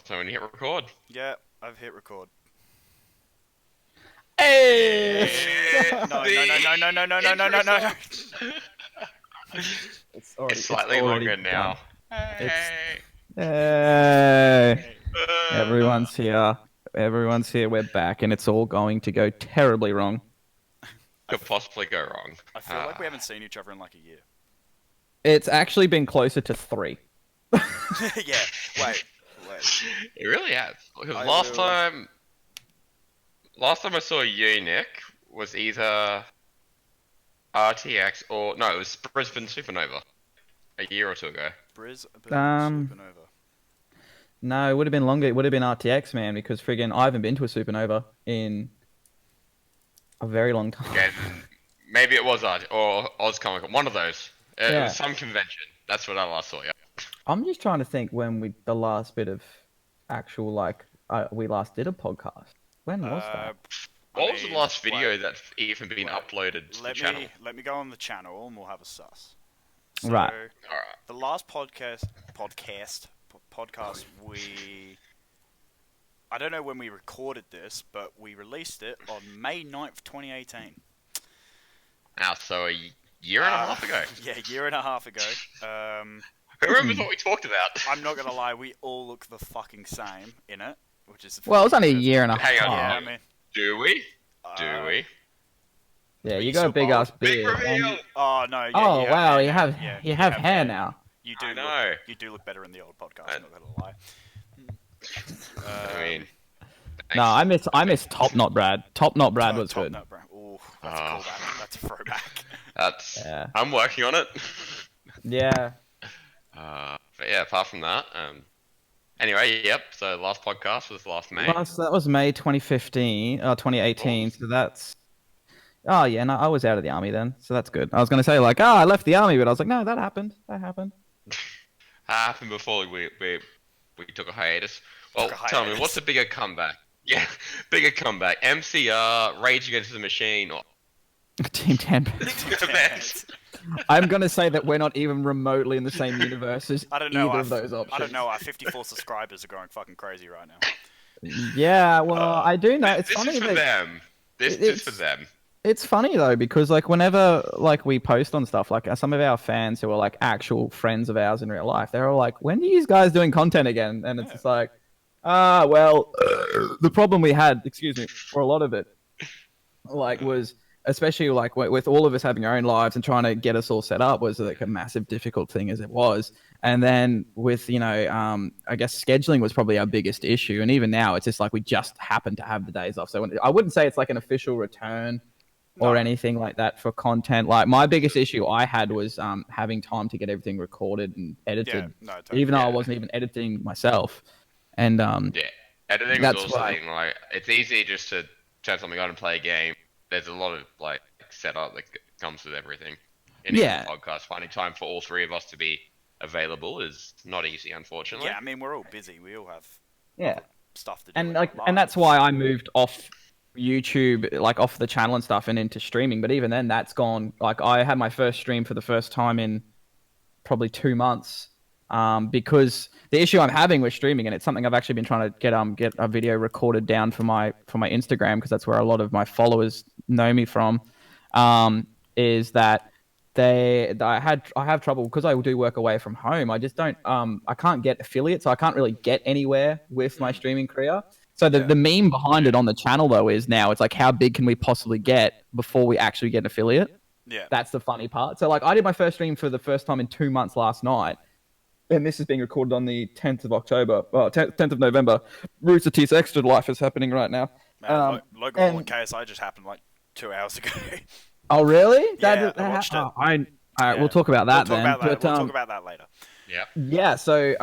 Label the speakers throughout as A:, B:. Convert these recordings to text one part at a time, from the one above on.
A: So when you hit record.
B: Yeah, I've hit record.
C: Hey!
B: No.
A: It's slightly longer now. Hey.
C: Hey! Everyone's here. Everyone's here. We're back, and it's all going to go terribly wrong.
A: Could possibly go wrong.
B: I feel like we haven't seen each other in like a year.
C: It's actually been closer to 3.
B: Yeah. Wait.
A: It really has. Because last time I saw you, Nick, was either RTX or no, it was Brisbane Supernova a year or two ago.
B: Brisbane Supernova.
C: No, it would have been longer. It would have been RTX, man, because friggin' I haven't been to a Supernova in a very long time.
A: Yeah, maybe it was or OzComic, one of those. It was some convention. That's what I last saw. Yeah.
C: I'm just trying to think when the last bit of actual we last did a podcast. When was that?
A: What was the last video that's even been uploaded to the channel?
B: Let me go on the channel and we'll have a suss.
C: So, right.
B: The last podcast I don't know when we recorded this, but we released it on May 9th, 2018.
A: So a year and a half ago.
B: Yeah, a year and a half ago.
A: Who remembers what we talked about?
B: I'm not gonna lie, we all look the fucking same in it, which is.
C: Well, it was only a year and a half.
A: Hang on.
B: Yeah, I mean,
A: do we? Do we?
C: Yeah, you got a big ass beard.
A: Big reveal.
B: Oh no! Yeah,
C: oh wow, you have
B: have
C: hair now.
B: You do.
A: know.
B: You do look better in the old podcast. I'm not gonna lie.
A: I mean,
C: no, I miss Top Knot Brad. Top Knot Brad was good.
B: Top Knot Brad. Ooh, that's a callback. That's a throwback.
A: Yeah. I'm working on it.
C: Yeah.
A: But yeah, apart from that, anyway, yep. So last podcast was last May.
C: That was May 2015, 2018. So that's. Oh yeah, no, I was out of the army then, so that's good. I was gonna say I left the army, but I was like, no, that happened.
A: Happened before we took a hiatus. Well, tell me, what's a bigger comeback? Yeah, bigger comeback. MCR, Rage Against the Machine, or
C: Team 10. I'm gonna say that we're not even remotely in the same universe as either of those options.
B: I don't know. Our 54 subscribers are going fucking crazy right now.
C: Yeah, well, I do know. It's
A: this
C: funny
A: is for them. This is for them.
C: It's funny though because whenever we post on stuff, some of our fans who are actual friends of ours in real life, they're all like, "When are you guys doing content again?" And it's just the problem we had, for a lot of it, was especially with all of us having our own lives and trying to get us all set up was a massive difficult thing as it was. And then with I guess scheduling was probably our biggest issue. And even now, it's just we just happen to have the days off. So I wouldn't say it's an official return. Or anything like that for content. My biggest issue I had was having time to get everything recorded and edited, even though I wasn't even editing myself. And
A: editing is also the thing. It's easy just to turn something on and play a game. There's a lot of setup that comes with everything. In a podcast, finding time for all three of us to be available is not easy, unfortunately.
B: Yeah, I mean we're all busy. We all have stuff to do.
C: And that's why I moved off YouTube, off the channel and stuff, and into streaming. But even then, that's gone. I had my first stream for the first time in probably 2 months, because the issue I'm having with streaming, and it's something I've actually been trying to get a video recorded down for my Instagram, because that's where a lot of my followers know me from, is that I have trouble because I do work away from home. I just don't I can't get affiliates, so I can't really get anywhere with my streaming career. So the meme behind it on the channel, though, is now it's how big can we possibly get before we actually get an affiliate?
B: Yeah.
C: That's the funny part. So, I did my first stream for the first time in 2 months last night, and this is being recorded on the 10th of October, 10th of November. Rooster Teeth's Extra Life is happening right now.
B: Man, Logan Paul and KSI just happened 2 hours ago.
C: Oh, really?
B: Yeah, I watched it.
C: All right, we'll talk about that then.
B: We'll talk about that later.
A: Yeah.
C: Yeah, so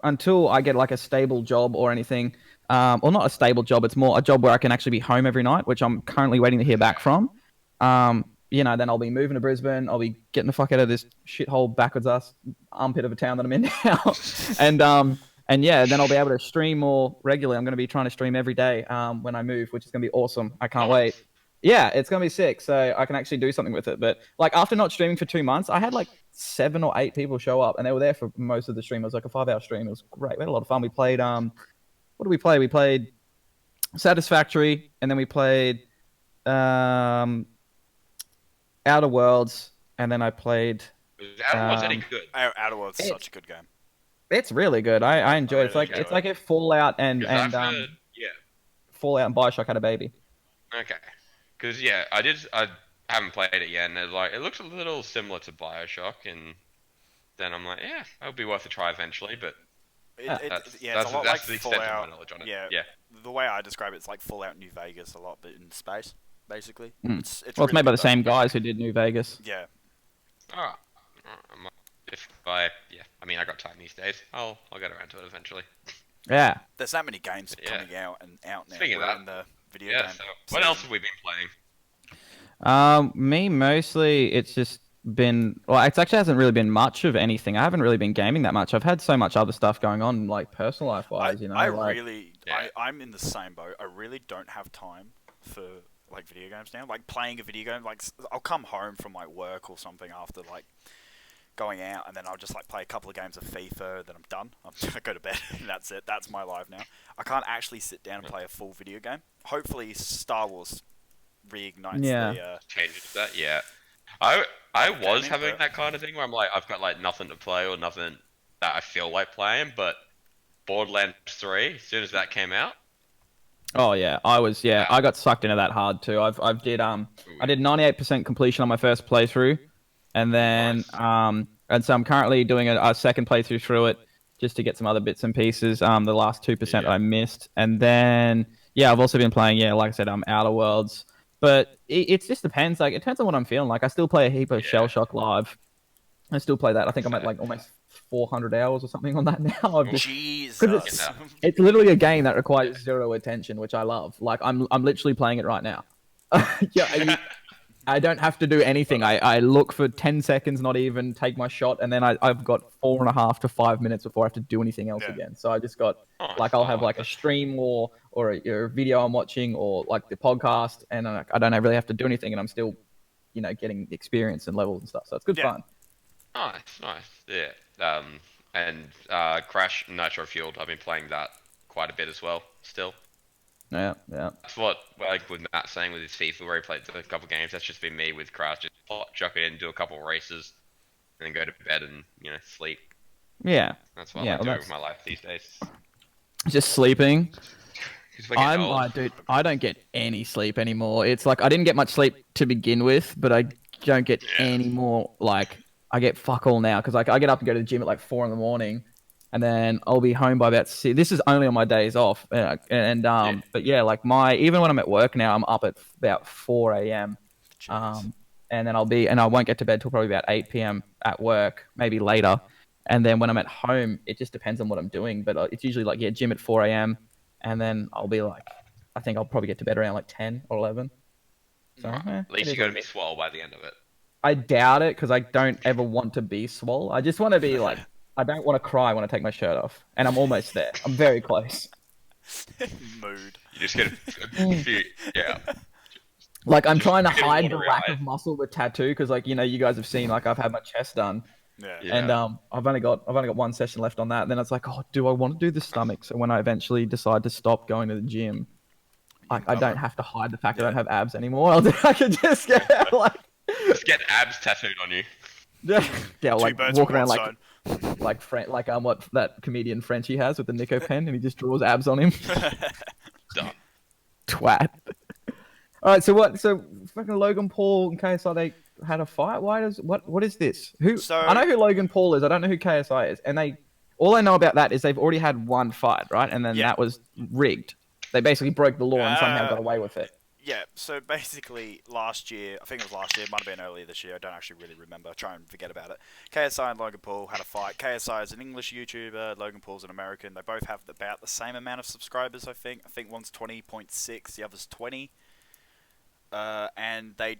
C: until I get a stable job or anything, or not a stable job, it's more a job where I can actually be home every night, which I'm currently waiting to hear back from. Then I'll be moving to Brisbane. I'll be getting the fuck out of this shithole backwards ass armpit of a town that I'm in now. And then I'll be able to stream more regularly. I'm going to be trying to stream every day when I move, which is going to be awesome. I can't wait. Yeah, it's gonna be sick. So I can actually do something with it. But like after not streaming for 2 months, I had like 7 or 8 people show up, and they were there for most of the stream. It was like a 5 hour stream. It was great. We had a lot of fun. We played what did we play? We played Satisfactory, and then we played um Outer Worlds, and then I played.
A: That was any good.
B: Outer Worlds is such a good game.
C: It's really good. I enjoy it.
B: really
C: It's like if Fallout and
A: Yeah.
C: Fallout and Bioshock had a baby.
A: Okay. Because I haven't played it yet, and it looks a little similar to Bioshock, and then I'm like, yeah, it'll be worth a try eventually. But
B: It's a lot like
A: the extent of my
B: Fallout.
A: knowledge on it.
B: Yeah, the way I describe it's like Fallout New Vegas a lot, but in space, basically.
C: Mm.
B: It's
C: Well, it's made by the
B: good,
C: same guys who did New Vegas.
B: Yeah.
A: Alright. I mean, I got time these days. I'll get around to it eventually.
C: Yeah.
B: There's that many games coming out now.
A: Speaking of that,
B: in the video game.
A: So what else have we been playing?
C: Me mostly, it's just been. Well, it actually hasn't really been much of anything. I haven't really been gaming that much. I've had so much other stuff going on, like personal life wise.
B: I'm in the same boat. I really don't have time for like video games now. Like playing a video game. Like I'll come home from like work or something after like going out, and then I'll just like play a couple of games of FIFA. Then I'm done. I go to bed. And that's it. That's my life now. I can't actually sit down and play a full video game. Hopefully, Star Wars reignites the
A: changes that. Yeah, I was having that kind of thing where I'm like, I've got like nothing to play or nothing that I feel like playing, but Borderlands 3, as soon as that came out.
C: Oh yeah, I got sucked into that hard too. I did 98% completion on my first playthrough, and then and so I'm currently doing a second playthrough through it just to get some other bits and pieces. The last 2% I missed, and then I've also been playing like I said, Outer Worlds. But it just depends. Like it depends on what I'm feeling. Like I still play a heap of Shell Shock Live. I still play that. I think I'm at like almost 400 hours or something on that now.
B: Jesus.
C: It's literally a game that requires zero attention, which I love. Like I'm literally playing it right now. I don't have to do anything. I look for 10 seconds, not even, take my shot, and then I've got 4.5 to 5 minutes before I have to do anything else again. So I just got, I'll have like a stream or a video I'm watching or like the podcast, and I don't really have to do anything, and I'm still, getting experience and levels and stuff. So it's good fun.
A: Nice. Yeah. And Crash Nitro Fueled, I've been playing that quite a bit as well, still.
C: Yeah.
A: That's what, like with Matt saying with his FIFA, where he played a couple games. That's just been me with Crash. Just chuck it in, do a couple races, and then go to bed and sleep.
C: Yeah.
A: That's what I like doing with my life these days.
C: Just sleeping.
A: Dude,
C: I don't get any sleep anymore. It's like I didn't get much sleep to begin with, but I don't get any more. Like I get fuck all now because like I get up and go to the gym at like 4 a.m. And then I'll be home by about 6. This is only on my days off, but like even when I'm at work now, I'm up at about 4 a.m. And then I won't get to bed till probably about 8 p.m. at work, maybe later. And then when I'm at home, it just depends on what I'm doing, but it's usually like gym at 4 a.m. and then I'll be like, I think I'll probably get to bed around like 10 or 11. So
A: at least you're gonna be swole by the end of it.
C: I doubt it because I don't ever want to be swole. I just want to be like. I don't want to cry when I take my shirt off, and I'm almost there. I'm very close.
B: Mood.
A: You just get a few,
C: Like I'm trying to hide the lack of muscle with tattoo because, like you guys have seen, like I've had my chest done, and I've only got one session left on that. And then it's like, oh, do I want to do the stomach? So when I eventually decide to stop going to the gym, I don't have to hide the fact that I don't have abs anymore. I can just get
A: just get abs tattooed on you.
C: Like walk around like what that comedian Frenchie has with the Nico pen, and he just draws abs on him.
A: Done.
C: Twat. All right, so fucking Logan Paul and KSI, they had a fight. What is this? I know who Logan Paul is. I don't know who KSI is, and all I know about that is they've already had one fight, right? And then that was rigged. They basically broke the law and somehow got away with it.
B: Yeah, so basically last year, I think it was last year, it might have been earlier this year, I don't actually really remember, try and forget about it. KSI and Logan Paul had a fight. KSI is an English YouTuber, Logan Paul's an American. They both have about the same amount of subscribers, I think. I think one's 20.6, the other's 20. And they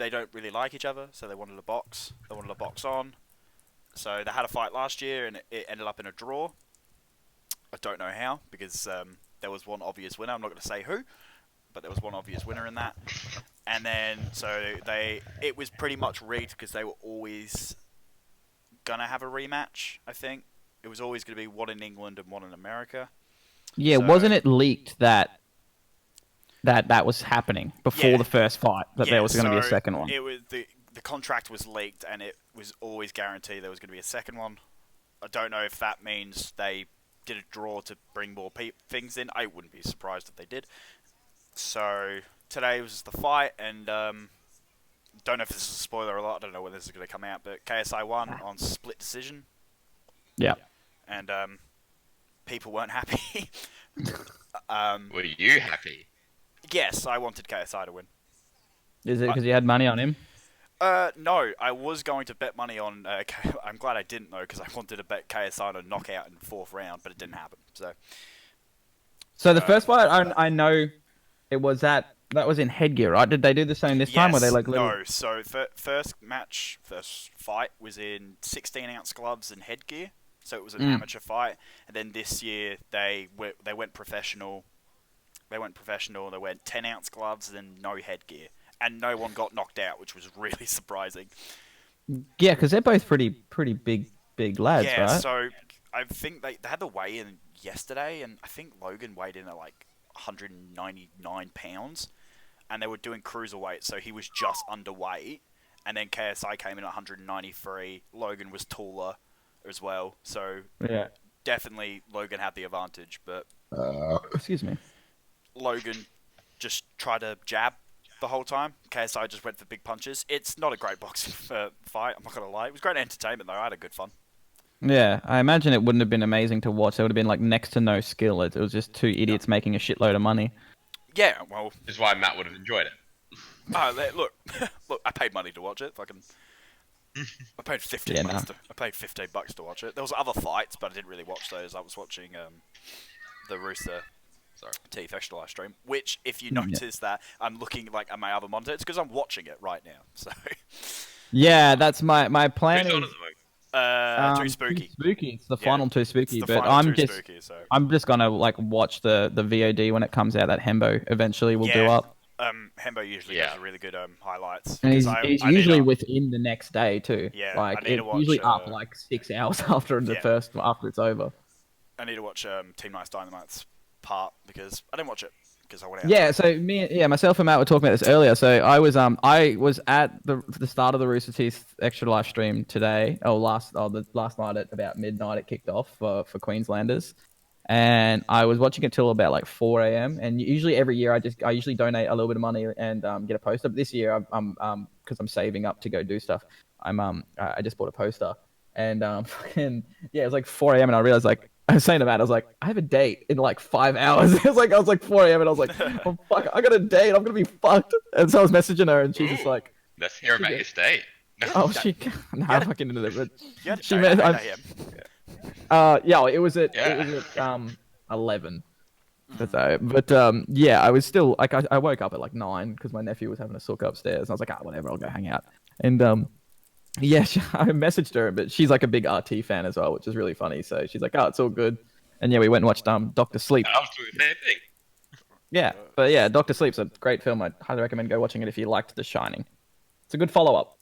B: don't really like each other, so they wanted a box. They wanted a box on. So they had a fight last year, and it ended up in a draw. I don't know how, because there was one obvious winner. I'm not going to say who. But there was one obvious winner in that. And then it was pretty much rigged because they were always gonna have a rematch. I think it was always gonna be one in England and one in America.
C: Yeah,
B: So,
C: wasn't it leaked that was happening before the first fight, that there was going to be a second one?
B: It was the contract was leaked, and it was always guaranteed there was going to be a second one. I don't know if that means they did a draw to bring more things in. I wouldn't be surprised if they did. So today was the fight, and don't know if this is a spoiler or not. I don't know when this is going to come out, but KSI won on split decision.
C: Yeah.
B: And people weren't happy.
A: Were you happy?
B: Yes, I wanted KSI to win.
C: Is it because you had money on him?
B: No, I was going to bet money on. I'm glad I didn't though, because I wanted to bet KSI to knockout in the 4th round, but it didn't happen. So
C: the first fight, I know it was that was in headgear, right? Did they do the same this time? Were they like little...
B: No. So first fight was in 16-ounce gloves and headgear. So it was an amateur fight, and then this year they went professional. They went 10-ounce gloves and no headgear, and no one got knocked out, which was really surprising.
C: Yeah, because they're both pretty big lads, right?
B: Yeah, so I think they had the weigh-in yesterday, and I think Logan weighed in at like 199 pounds, and they were doing cruiserweight, so he was just underweight, and then KSI came in at 193. Logan was taller as well, so
C: yeah,
B: definitely Logan had the advantage, but
C: excuse me,
B: Logan just tried to jab the whole time. KSI just went for big punches. It's not a great boxing fight, I'm not gonna lie. It was great entertainment though. I had a good fun.
C: Yeah, I imagine it wouldn't have been amazing to watch. There would have been like next to no skill. It was just two idiots making a shitload of money.
B: Yeah, well,
A: this is why Matt would have enjoyed it.
B: Look, I paid money to watch it. I paid $15. I paid $15 to watch it. There was other fights, but I didn't really watch those. I was watching the Rooster Teeth extra live stream. Which, if you notice that I'm looking like at my other monitor, it's because I'm watching it right now. So.
C: Yeah, that's my plan.
A: Who's on at the moment?
B: Too spooky.
C: Too spooky. It's the final Too Spooky,
B: but
C: I'm just gonna like watch the VOD when it comes out. That Hembo eventually will do up.
B: Hembo usually does really good highlights.
C: And he's usually within the next day too.
B: Yeah,
C: like it's usually up like 6 hours after after it's over.
B: I need to watch Team Nice Dynamite's part because I didn't watch it because I went out.
C: Yeah, so myself and Matt were talking about this earlier. So I was at the start of the Rooster Teeth extra live stream today. Last night at about midnight it kicked off for Queenslanders. And I was watching it till about like 4 a.m. And usually every year I usually donate a little bit of money and get a poster. But this year I'm because I'm saving up to go do stuff. I just bought a poster and it was like 4 a.m. and I realized like I was saying to Matt, I was like, I have a date in like 5 hours. I was like 4 a.m. and I was like, oh fuck, I got a date. I'm gonna be fucked. And so I was messaging her and she's just like,
A: let's hear about his date.
C: I'm fucking into it. But
B: she met.
C: it was at 11. But I was still like I woke up at like 9 because my nephew was having a sook upstairs. And I was like, whatever, I'll go hang out. And I messaged her, but she's like a big RT fan as well, which is really funny. So she's like, it's all good. And we went and watched Doctor Sleep.
A: I was doing the same thing.
C: Yeah, but Doctor Sleep's a great film. I'd highly recommend go watching it if you liked The Shining. It's a good follow-up.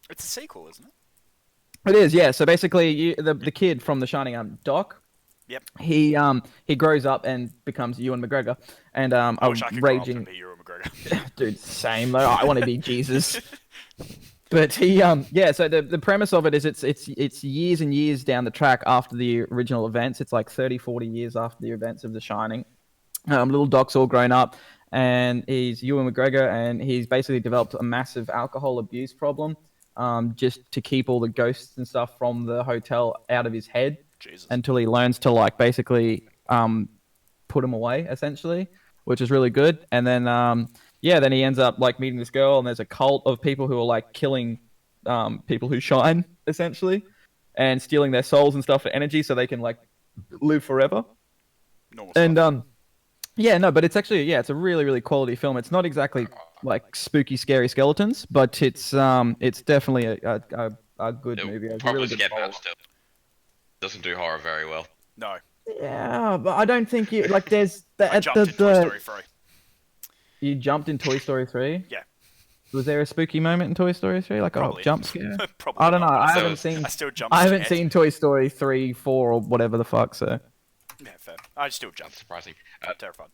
B: It's a sequel, isn't it?
C: It is, yeah. So basically, the kid from The Shining, Doc.
B: Yep.
C: He grows up and becomes Ewan McGregor, and
B: I wish I could grow up and be Ewan McGregor.
C: Dude, same though. I want to be Jesus. But he so the premise of it is it's years and years down the track after the original events. It's like 30-40 years after the events of The Shining. Little Doc's all grown up, and he's Ewan McGregor, and he's basically developed a massive alcohol abuse problem. Just to keep all the ghosts and stuff from the hotel out of his head.
B: Jesus.
C: Until he learns to like basically put them away essentially, which is really good. And then then he ends up like meeting this girl, and there's a cult of people who are like killing people who shine essentially, and stealing their souls and stuff for energy so they can like live forever.
B: Normal stuff.
C: But it's actually it's a really really quality film. It's not exactly like spooky scary skeletons, but it's definitely a good movie. It's
A: probably
C: really
A: get that still. Doesn't do horror very well.
B: No.
C: Yeah, but I don't think there's
B: I jumped in Toy Story 3.
C: You jumped in Toy Story 3?
B: Yeah.
C: Was there a spooky moment in Toy Story 3? Like
B: Probably.
C: a jump scare?
B: Probably
C: I don't know.
B: not.
C: I
B: still jump
C: I haven't
B: scared.
C: seen Toy Story 3, 4, or whatever the fuck, so.
B: Yeah, fair. I still jump.
A: Surprising.
B: I'm terrified.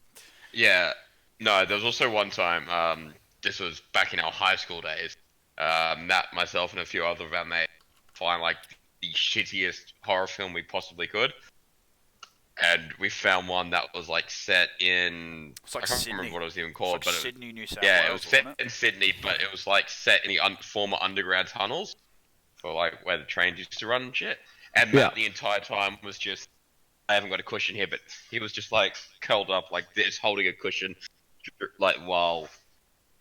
A: Yeah. No, there was also one time, this was back in our high school days, Matt, myself, and a few other of our mates find, like, the shittiest horror film we possibly could. And we found one that was, like, set in...
B: It's like
A: I can't
B: Sydney.
A: remember what it was even called.
B: It's
A: but
B: like Sydney, New South
A: yeah,
B: Wales,
A: it was set
B: wasn't it?
A: in Sydney, but it was, like, set in the former underground tunnels for, like, where the trains used to run and shit. And Matt the entire time was just... I haven't got a cushion here, but he was just, like, curled up like this, holding a cushion, like, while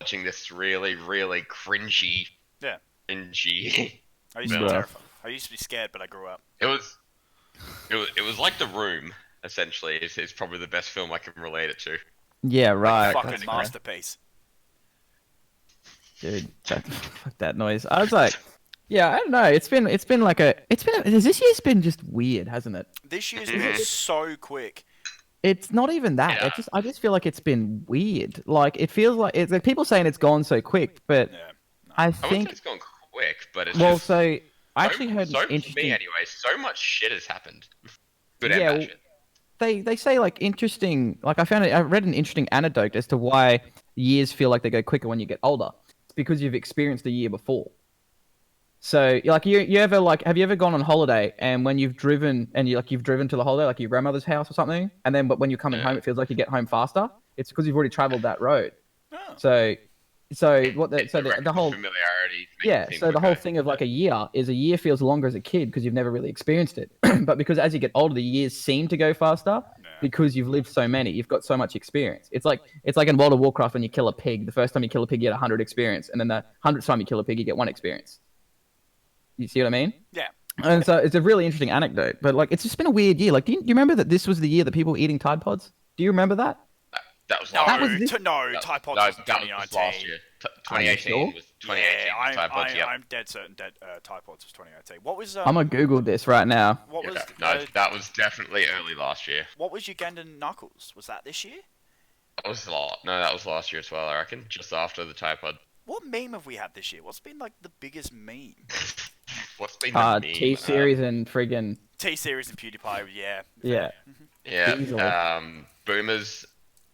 A: watching this really, really cringy...
B: Yeah.
A: Cringy...
B: I used to be terrified. I used to be scared, but I grew up.
A: It was like The Room, essentially. It's probably the best film I can relate it to.
C: Yeah, right.
B: Fucking masterpiece.
C: Dude, fuck that noise. I was like, yeah, I don't know. This year's been just weird, hasn't it?
B: This year's been so quick.
C: It's not even that.
A: Yeah.
C: I just feel like it's been weird. Like it feels like it's like people saying it's gone so quick, but
B: Yeah. No.
C: I
A: wouldn't say
C: think
A: it's gone quick, but it's
C: well,
A: just...
C: so I actually heard
A: for
C: interesting.
A: me anyway, so much shit has happened. Good
C: Yeah,
A: and bad shit.
C: They say like interesting. Like I read an interesting anecdote as to why years feel like they go quicker when you get older. It's because you've experienced the year before. So like you ever like have you ever gone on holiday and when you've driven to the holiday like your grandmother's house or something and then but when you're coming home it feels like you get home faster. It's because you've already traveled that road.
B: Oh.
C: So the whole
A: familiarity.
C: so the whole thing of like a year feels longer as a kid because you've never really experienced it. But because as you get older, the years seem to go faster because you've lived so many. You've got so much experience. It's like in World of Warcraft when you kill a pig. The first time you kill a pig, you get 100 experience, and then the 100th time you kill a pig, you get 1 experience. You see what I mean?
B: Yeah.
C: And so it's a really interesting anecdote. But like, it's just been a weird year. Like, do you remember that this was the year that people were eating Tide Pods? Do you remember that?
A: That was
B: No,
A: last
B: Tide Pods was 2019.
A: was last year. 2018 was 2018.
B: Yeah,
A: Tide Pods,
B: I'm dead certain Tide Pods was 2018. What was
C: I'm gonna Google this right now.
B: What was
A: that was definitely early last year.
B: What was Ugandan Knuckles? Was that this year?
A: That was last year as well, I reckon. Just after the Tide Pod.
B: What meme have we had this year? What's been like the biggest meme?
A: What's been the meme?
C: T-Series and friggin'
B: T-Series and PewDiePie, yeah.
A: Yeah. Boomers,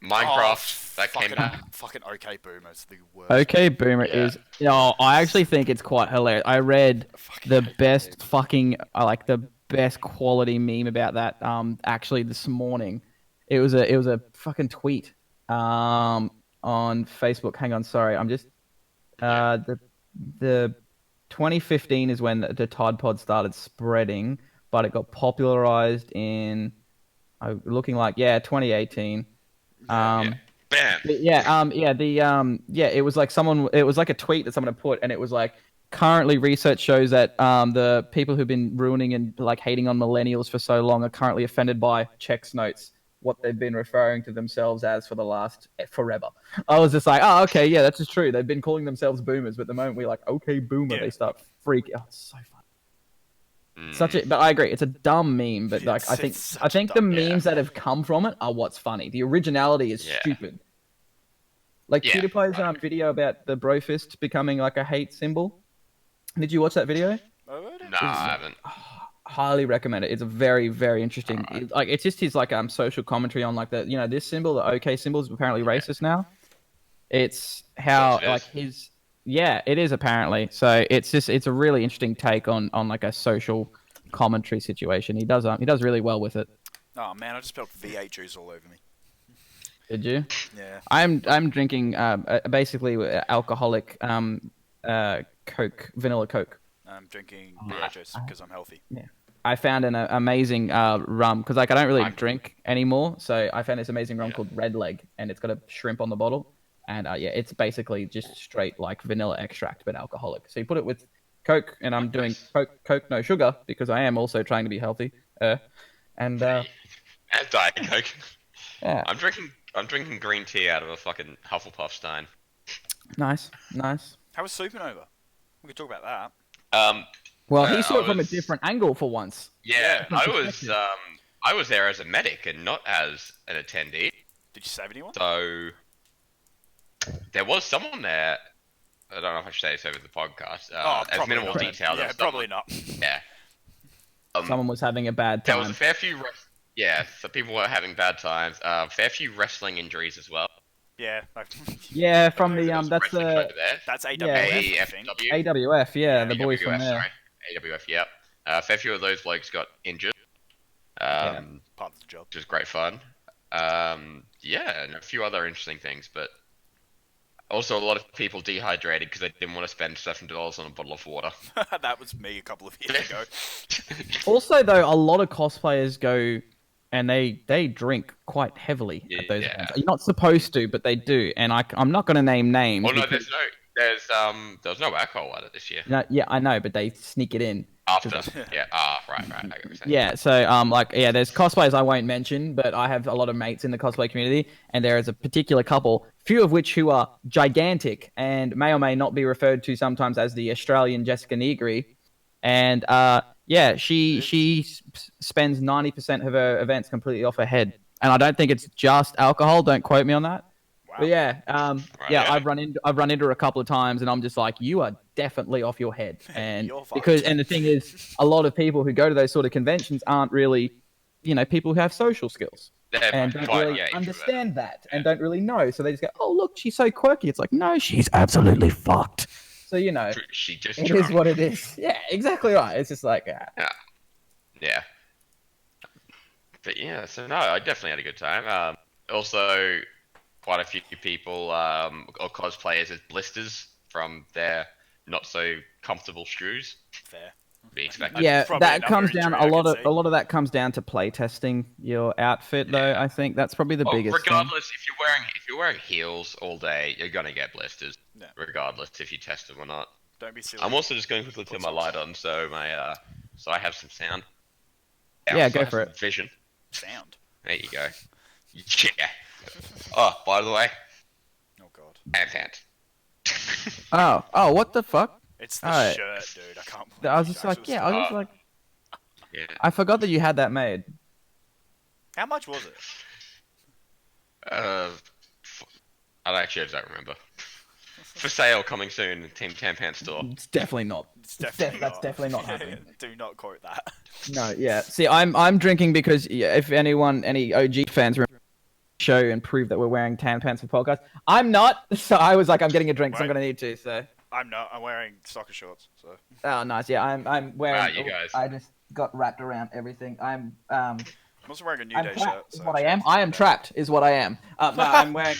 A: Minecraft, that came out.
B: Fucking OK Boomer's the worst.
C: OK Boomer is. I actually think it's quite hilarious. I read the best quality meme about that. Actually, this morning, it was a fucking tweet. On Facebook. Hang on, sorry. I'm just. The 2015 is when the Tide Pod started spreading, but it got popularized in looking like 2018.
A: Bam.
C: It was like a tweet that someone had put, and it was like currently research shows that the people who've been ruining and like hating on millennials for so long are currently offended by checks notes, what they've been referring to themselves as for the last forever. I was just like, oh, okay, yeah, that's just true. They've been calling themselves boomers, but the moment we're like, okay, boomer, they start freaking. Oh, it's so funny. But I agree, it's a dumb meme. But like, I think the memes that have come from it are what's funny. The originality is stupid. Like PewDiePie's video about the bro fist becoming like a hate symbol. Did you watch that video?
A: No, I haven't.
C: Highly recommend it. It's a very, very interesting. It's just his like social commentary on like the this symbol, the OK symbol, is apparently racist now. It's how like his it is apparently. So it's a really interesting take on like a social commentary situation. He does really well with it.
B: Oh man, I just spilled V8 juice all over me.
C: Did you?
B: Yeah.
C: I'm drinking basically alcoholic Coke, vanilla Coke.
B: I'm drinking beer juice because I'm healthy.
C: Yeah. I found an amazing rum because like I don't really drink anymore, so I found this amazing rum called Red Leg, and it's got a shrimp on the bottle, and it's basically just straight like vanilla extract but alcoholic. So you put it with Coke, and I'm doing Coke no sugar because I am also trying to be healthy. And Diet
A: Coke.
C: Yeah.
A: I'm drinking green tea out of a fucking Hufflepuff stein.
C: Nice.
B: How was Supernova? Nova? We could talk about that.
C: Well, he saw it from a different angle for once.
A: Yeah, I was there as a medic and not as an attendee.
B: Did you save anyone?
A: So, There was someone there. I don't know if I should say this over the podcast. As minimal
B: not.
A: detail.
B: Yeah, probably not.
A: Yeah.
C: Someone was having a bad
A: There
C: time.
A: was a fair few. Yeah, so people were having bad times. Fair few wrestling injuries as well.
B: Yeah.
C: Yeah, from the
A: That's
B: That's AWF.
C: Yeah.
B: I think.
C: AWF, yeah, the boys from there.
A: Sorry. AWF, yep. A fair few of those blokes got injured.
B: Part of the job.
A: Which was great fun. Yeah, and a few other interesting things, but also a lot of people dehydrated because they didn't want to spend $7 on a bottle of water.
B: That was me a couple of years ago.
C: Also, though, a lot of cosplayers go and they drink quite heavily at those events. You're not supposed to, but they do. And I'm not going to name names.
A: Well, no, there was no alcohol at it this year.
C: No, yeah, I know, but they sneak it in.
A: After, yeah, right. I get what you're saying.
C: Yeah, so there's cosplayers I won't mention, but I have a lot of mates in the cosplay community, and there is a particular couple, few of which who are gigantic and may or may not be referred to sometimes as the Australian Jessica Negri, and she spends 90% of her events completely off her head, and I don't think it's just alcohol. Don't quote me on that. Wow. But yeah, I've run into her a couple of times, and I'm just like, you are definitely off your head, and the thing is, a lot of people who go to those sort of conventions aren't really, people who have social skills and don't really understand that and don't really know, so they just go, oh look, she's so quirky. It's like, no, she's absolutely fucked. So
A: she just
C: it is what it is. Yeah, exactly right. It's just like
A: yeah. But yeah, so no, I definitely had a good time. Also, quite a few people or cosplayers as Blisters from their not so comfortable shoes.
B: Fair.
A: Be expected.
C: Yeah, that comes down a lot of that comes down to play testing your outfit, though. I think that's probably the biggest
A: regardless,
C: thing.
A: if you're wearing heels all day, you're gonna get blisters. Yeah. Regardless if you test them or not.
B: Don't be silly.
A: I'm also just going to quickly turn my light on so so I have some sound.
C: Yeah, go for it.
A: Vision.
B: Sound.
A: There you go. Yeah. Oh, by the way.
B: Oh god.
A: Pants.
C: Oh, what the fuck?
B: It's the shirt, dude. I can't believe
C: I was just like, I forgot that you had that made.
B: How much was it?
A: I don't remember. For sale, coming soon, Team Tan Pants store.
C: It's definitely not. That's definitely not happening.
B: Do not quote that.
C: No, yeah. See, I'm drinking because if any OG fans remember the show and prove that we're wearing tan pants for podcast, I'm not. So I was like, I'm getting a drink, so I'm gonna need to. So
B: I'm not. I'm wearing soccer shorts. So.
C: Oh, nice. Yeah, I'm wearing.
A: Wow, you guys.
C: I just got wrapped around everything. I'm
B: also wearing a New Day shirt.
C: So what I am. I am trapped. Is what I am. No, I'm wearing.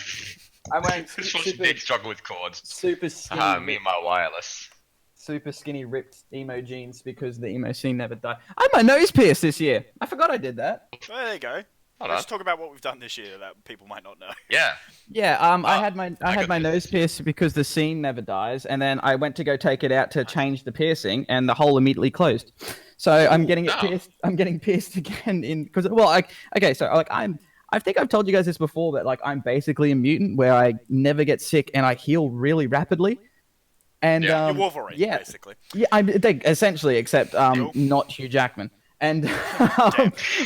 A: Super big struggle with cords.
C: Super skinny.
A: Me and my wireless.
C: Super skinny, ripped emo jeans because the emo scene never died. I had my nose pierced this year. I forgot I did that.
B: Oh, there you go. Let's talk about what we've done this year that people might not know.
A: Yeah.
C: Yeah. I had my nose pierced because the scene never dies, and then I went to go take it out to change the piercing, and the hole immediately closed. So I'm getting it pierced. I'm getting pierced again I think I've told you guys this before, but I'm basically a mutant where I never get sick and I heal really rapidly. And
B: you're Wolverine, basically.
C: Yeah, essentially, except not Hugh Jackman. And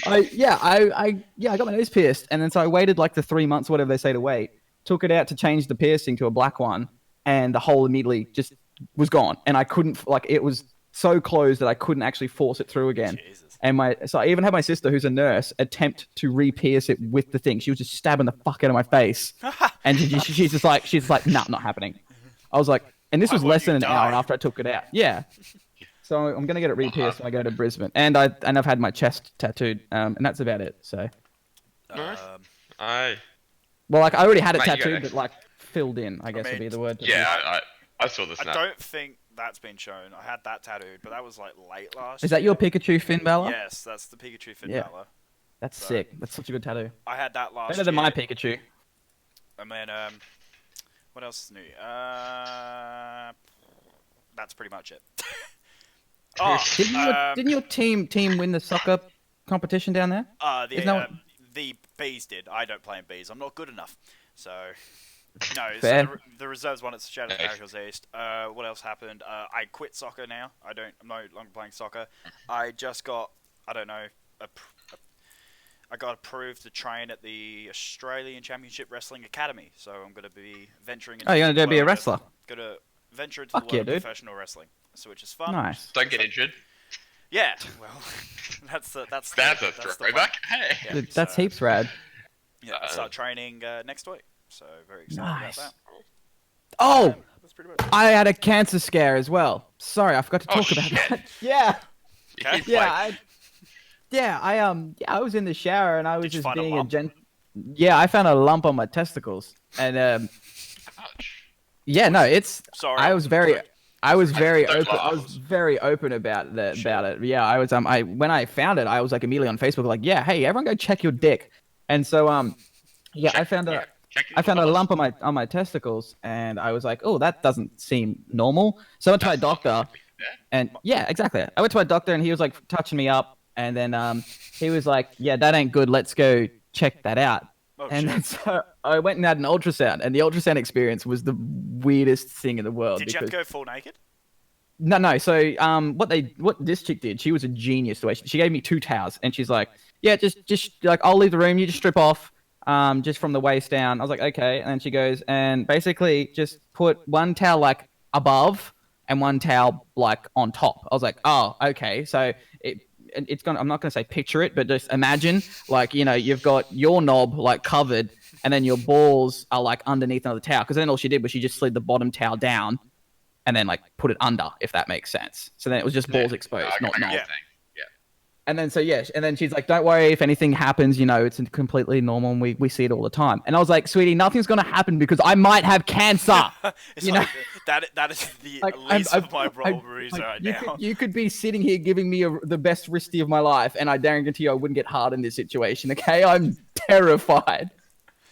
C: I got my nose pierced, and then so I waited the 3 months, whatever they say to wait. Took it out to change the piercing to a black one, and the hole immediately just was gone, and I couldn't it was so closed that I couldn't actually force it through again.
B: Jesus.
C: And so I even had my sister, who's a nurse, attempt to re-pierce it with the thing. She was just stabbing the fuck out of my face, and she's just like, nah, not happening. I was like, and this was less than an hour after I took it out. Yeah. So I'm gonna get it re-pierced when I go to Brisbane, and I've had my chest tattooed, and that's about it. So. I already had it tattooed, but filled in, I guess would be the word.
A: Yeah, I saw the snap.
B: I don't think that's been shown. I had that tattooed, but that was late last year.
C: Is that your Pikachu Finn Balor?
B: Yes, that's the Pikachu Finn Balor.
C: That's sick. That's such a good tattoo.
B: I had that last year.
C: Better than my Pikachu.
B: And then, what else is new? That's pretty much it.
C: Didn't your team win the soccer competition down there?
B: The bees did. I don't play in bees. I'm not good enough. So, no.
C: Fair.
B: So the reserves won at Shadow Miracles East. What else happened? I quit soccer now. I'm no longer playing soccer. I just got, I don't know, I got approved to train at the Australian Championship Wrestling Academy, so I'm going to be venturing into...
C: Oh, you're going to go be a wrestler?
B: Going to venture into the world of professional wrestling, so which is fun.
C: Nice.
A: Don't get injured.
B: Yeah, well, that's a
A: throwback. Hey,
C: yeah, that's heaps rad.
B: Yeah, I start training next week, so very excited about that.
C: Oh,
B: that's pretty much it.
C: I had a cancer scare as well. Sorry, I forgot to talk about that. Yeah.
B: Okay.
C: Yeah, I was in the shower and I was
B: Did you
C: just
B: find a
C: being
B: lump?
C: Yeah, I found a lump on my testicles, and
A: Ouch.
C: yeah, no, it's.
B: Sorry.
C: I was very open. I was
A: laugh.
C: very open about it. Yeah, I was. When I found it, I was like immediately on Facebook, like, yeah, hey, everyone, go check your dick. And so, yeah, I found a lump on my testicles, and I was like, oh, that doesn't seem normal. So I went to my doctor, and yeah, exactly. I went to my doctor, and he was like touching me up, and then he was like, yeah, that ain't good. Let's go check that out. And then, so I went and had an ultrasound, and the ultrasound experience was the weirdest thing in the world.
B: Did you have to go full naked?
C: No. So what this chick did, she was a genius. The way she gave me 2 towels, and she's like, yeah, just like, I'll leave the room. You just strip off, just from the waist down. I was like, okay. And then she goes and basically just put 1 towel like above and 1 towel like on top. I was like, oh, okay. So I'm not going to say picture it, but just imagine, like, you've got your knob like covered, and then your balls are like underneath another towel. Because then all she did was she just slid the bottom towel down, and then like put it under, if that makes sense. So then it was just balls exposed, not knob.
A: Yeah.
C: And then and then she's like, don't worry, if anything happens, it's completely normal, and we see it all the time. And I was like, sweetie, nothing's going to happen because I might have cancer.
B: That is the least of my worries right now.
C: You could be sitting here giving me the best wristy of my life, and I guarantee you I wouldn't get hard in this situation, okay? I'm terrified.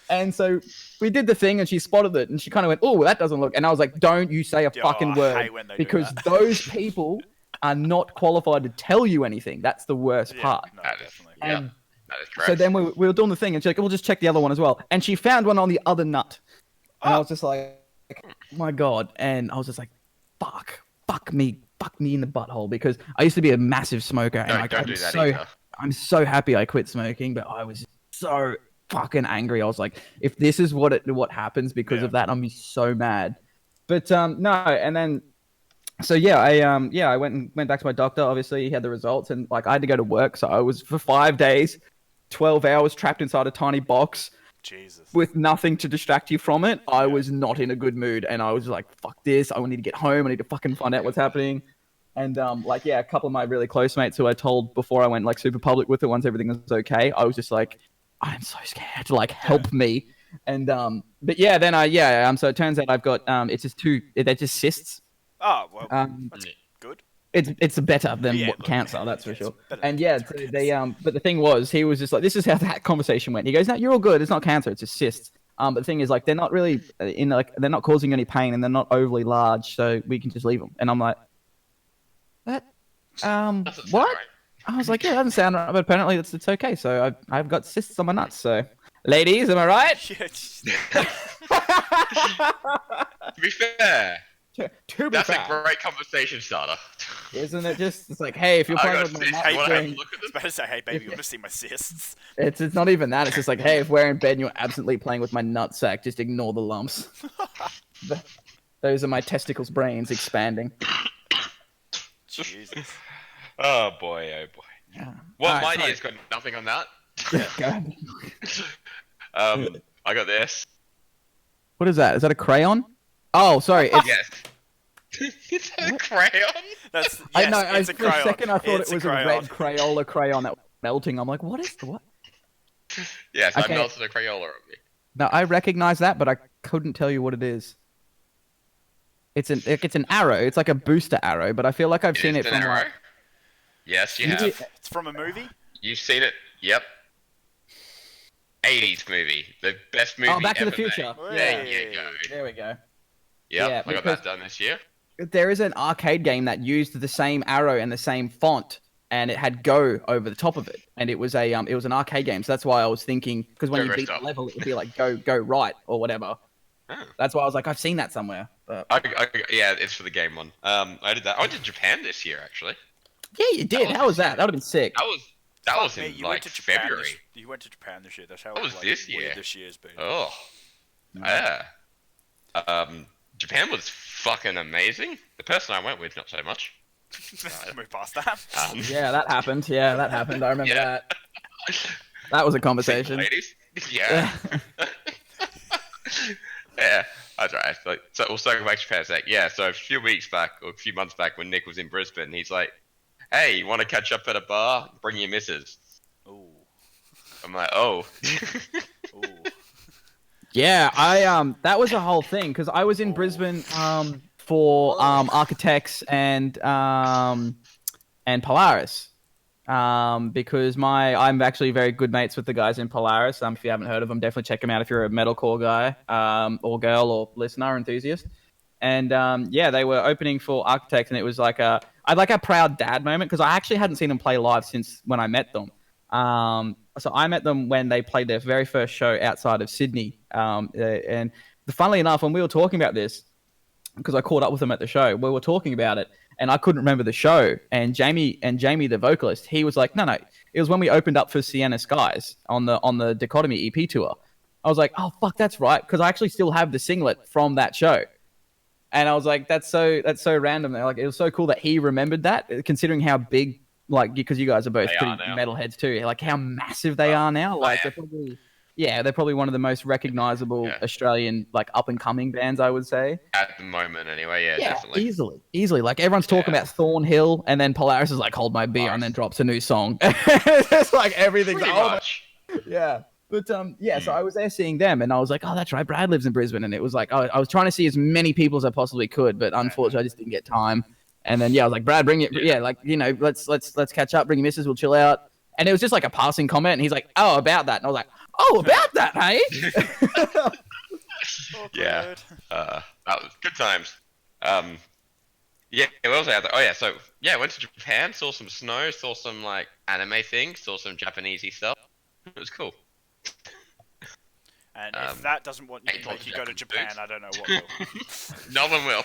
C: And so we did the thing, and she spotted it, and she kind of went, oh, that doesn't look... And I was like, don't you say a fucking word, because those people are not qualified to tell you anything. That's the worst part.
B: No, definitely.
A: That is correct.
C: So then we were doing the thing, and she's like, we'll just check the other one as well. And she found one on the other nut. And I was just like, oh my God. And I was just like, fuck me in the butthole, because I used to be a massive smoker. And
A: don't do that either.
C: I'm so happy I quit smoking, but I was so fucking angry. I was like, if this is what happens because of that, I'm be so mad. But no, and then... So yeah, I went back to my doctor. Obviously, he had the results, and like I had to go to work. So I was for 5 days, 12 hours trapped inside a tiny box,
B: Jesus,
C: with nothing to distract you from it. I was not in a good mood, and I was like, "Fuck this! I need to get home. I need to fucking find out what's happening." And a couple of my really close mates who I told before I went like super public with it, once everything was okay, I was just like, "I'm so scared. Like, help me." And but yeah, then so it turns out I've got they're just cysts.
B: Oh, well, that's good.
C: It's better than cancer, that's for sure. And yeah, but the thing was, he was just like, this is how that conversation went. He goes, no, you're all good. It's not cancer, it's a cyst. But the thing is, like, they're not really they're not causing any pain, and they're not overly large, so we can just leave them. And I'm like, what? Right. I was like, yeah, that doesn't sound right, but apparently it's okay. So I've got cysts on my nuts. So, ladies, am I right?
A: To be fair. That's
C: fair.
A: a great conversation starter.
C: Isn't it just? It's like, hey, if you're playing with my nuts,
B: I was about to say, hey, baby, you want to see my cysts?
C: It's not even that. It's just like, hey, if we're in bed and you're absently playing with my nutsack, just ignore the lumps. Those are my testicles brains expanding.
B: Jesus.
A: Oh boy, oh boy.
C: Yeah.
A: Well, my idea's got nothing on that.
C: Yeah, go ahead.
A: I got this.
C: What is that? Is that a crayon? Oh, sorry.
A: Yes. Is that a crayon?
B: It's a
C: crayon. For a second, I thought
B: it's
C: it was a red Crayola crayon that was melting. I'm like, what?
A: Yes,
C: okay.
A: I melted a Crayola on me.
C: Now, I recognize that, but I couldn't tell you what it is. It's an arrow. It's like a booster arrow, but I feel like I've seen it from
A: arrow? Yes, you have.
B: It's from a movie?
A: You've seen it? Yep. 80s movie. The best movie ever.
C: Oh, Back to the Future.
A: There you go.
C: There we go.
A: Yep, yeah, I got that done this year.
C: There is an arcade game that used the same arrow and the same font, and it had "Go" over the top of it, and it was an arcade game. So that's why I was thinking, because when you beat the level, it would be like "Go right" or whatever. Oh. That's why I was like, I've seen that somewhere. But...
A: yeah, it's for the game one. I did that. I went to Japan this year, actually.
C: Yeah, you did. How was that? That would have been sick.
A: That was in like February.
B: You went to Japan this year. That's how
A: that was this year.
B: This year's been.
A: Oh, yeah. Japan was fucking amazing. The person I went with, not so much.
B: Move past that.
C: Yeah, that happened. I remember that. That was a conversation.
A: Ladies? Yeah. Yeah, that's right. So we'll circle back to Japan. It's like, yeah, so a few months back when Nick was in Brisbane, he's like, hey, you want to catch up at a bar? Bring your missus.
B: Ooh.
A: I'm like, oh.
B: Ooh.
C: Yeah, that was a whole thing because I was in Brisbane for Architects and Polaris. Because I'm actually very good mates with the guys in Polaris. If you haven't heard of them, definitely check them out if you're a metalcore guy, or girl, or listener, enthusiast. And yeah, they were opening for Architects, and it was like I had like a proud dad moment because I actually hadn't seen them play live since when I met them. So I met them when they played their very first show outside of Sydney. And funnily enough, when we were talking about this, because I caught up with them at the show, we were talking about it. And I couldn't remember the show. And Jamie, the vocalist, he was like, no, it was when we opened up for Sienna Skies on the Dichotomy EP tour. I was like, oh fuck, that's right, because I actually still have the singlet from that show. And I was like, that's so random. Like, it was so cool that he remembered that, considering how big, like, because you guys are both pretty metalheads too, like how massive they are now. Like, they're probably one of the most recognizable Australian, like, up-and-coming bands, I would say.
A: At the moment, anyway, yeah, definitely.
C: Easily. Like, everyone's talking about Thornhill, and then Polaris is like, hold my beer, and then drops a new song. It's like, everything's
A: pretty much.
C: Yeah. But, so I was there seeing them, and I was like, oh, that's right, Brad lives in Brisbane. And it was like, I was trying to see as many people as I possibly could, but unfortunately, I just didn't get time. And then, I was like, Brad, bring it. Yeah, like, let's catch up, bring your missus, we'll chill out. And it was just like a passing comment, and he's like, oh, about that. And I was like, oh, about that, hey?
A: Yeah. That was good times. Yeah, what else I had? Oh, yeah, so, I went to Japan, saw some snow, saw some, like, anime things, saw some Japanesey stuff. It was cool.
B: And if that doesn't make you go to Japan, I don't know what will.
A: No one will.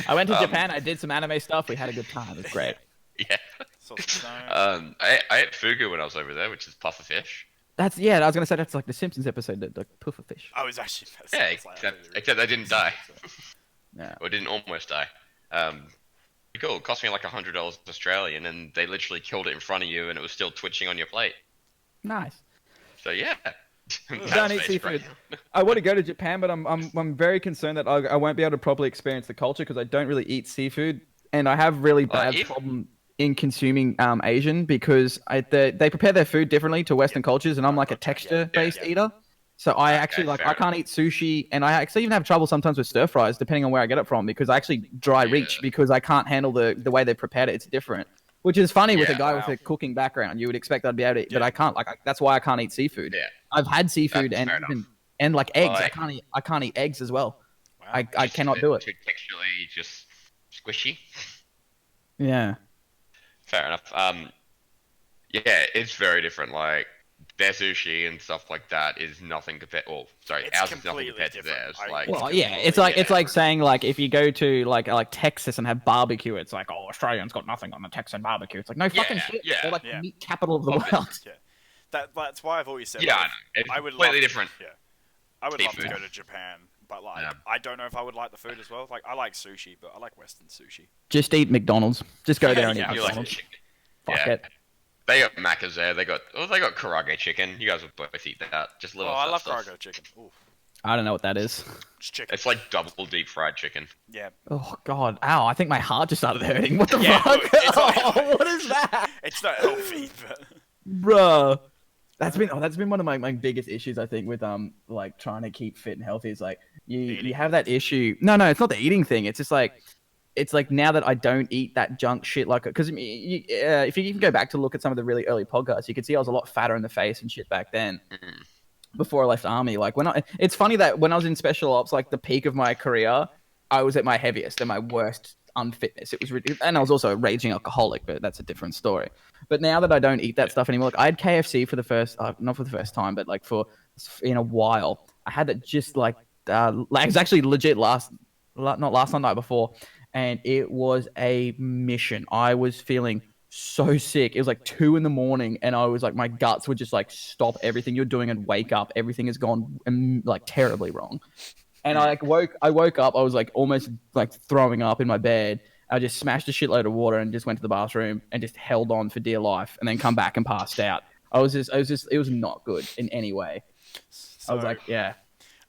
C: I went to Japan, I did some anime stuff, we had a good time, it was great.
A: Yeah.
B: Saw some snow.
A: I ate fugu when I was over there, which is puffer fish.
C: I was going to say that's like the Simpsons episode, the puffer fish.
B: I was actually...
A: except I didn't die.
C: Yeah.
A: Or didn't almost die. Cool. It cost me like $100 Australian, and they literally killed it in front of you, and it was still twitching on your plate.
C: Nice.
A: So yeah.
C: Don't eat seafood. I want to go to Japan, but I'm very concerned that I won't be able to properly experience the culture because I don't really eat seafood, and I have really bad problem in consuming Asian because they prepare their food differently to Western cultures, and I'm like a texture-based eater. So I actually I can't eat sushi, and I actually even have trouble sometimes with stir fries, depending on where I get it from, because I actually dry reach because I can't handle the way they prepared it. It's different, which is funny with a guy with a cooking background. You would expect I'd be able to eat, but I can't. Like that's why I can't eat seafood. Yeah. I've had seafood and like eggs. I can't eat eggs as well. Wow. I cannot do it.
A: Too texturally just squishy.
C: Yeah.
A: Fair enough. Yeah, it's very different. Like their sushi and stuff like that is nothing compared. Well, sorry, ours is nothing compared to theirs.
C: It's like saying like if you go to like Texas and have barbecue, it's like Australians got nothing on the Texan barbecue. It's like no fucking shit. Yeah, they're like the meat capital of the world.
B: Yeah. That's why I've always said.
A: Yeah, I know. It's completely different.
B: Yeah, I would love to go to Japan, but I don't know if I would like the food as well. Like I like sushi, but I like Western sushi.
C: Just eat McDonald's. Just go there and eat McDonald's.
A: Fuck it. They got Macca's there. They got karage chicken. You guys would both eat that. Just little.
B: I love karage chicken. Ooh.
C: I don't know what that is.
B: It's chicken.
A: It's like double deep fried chicken.
B: Yeah.
C: Oh god. Ow! I think my heart just started hurting. What the fuck? What is that?
B: It's not healthy, but.
C: Bruh. That's been one of my biggest issues, I think, with like trying to keep fit and healthy. Is like you have that issue. No, it's not the eating thing. It's just like now that I don't eat that junk shit, like because if you even go back to look at some of the really early podcasts, you could see I was a lot fatter in the face and shit back then. Before I left army, like it's funny that when I was in special ops, like the peak of my career, I was at my heaviest and my worst unfitness. It was ridiculous, and I was also a raging alcoholic, but that's a different story. But now that I don't eat that stuff anymore, like I had KFC for the first, not for the first time, but like in a while, I had it just like it was actually legit not last night, night before, and it was a mission. I was feeling so sick. It was like 2 a.m, and I was like, my guts would just like stop everything you're doing and wake up. Everything has gone like terribly wrong. And I woke up. I was like almost like throwing up in my bed. I just smashed a shitload of water and just went to the bathroom and just held on for dear life, and then come back and passed out. It was not good in any way.
B: So,
C: I was like, yeah.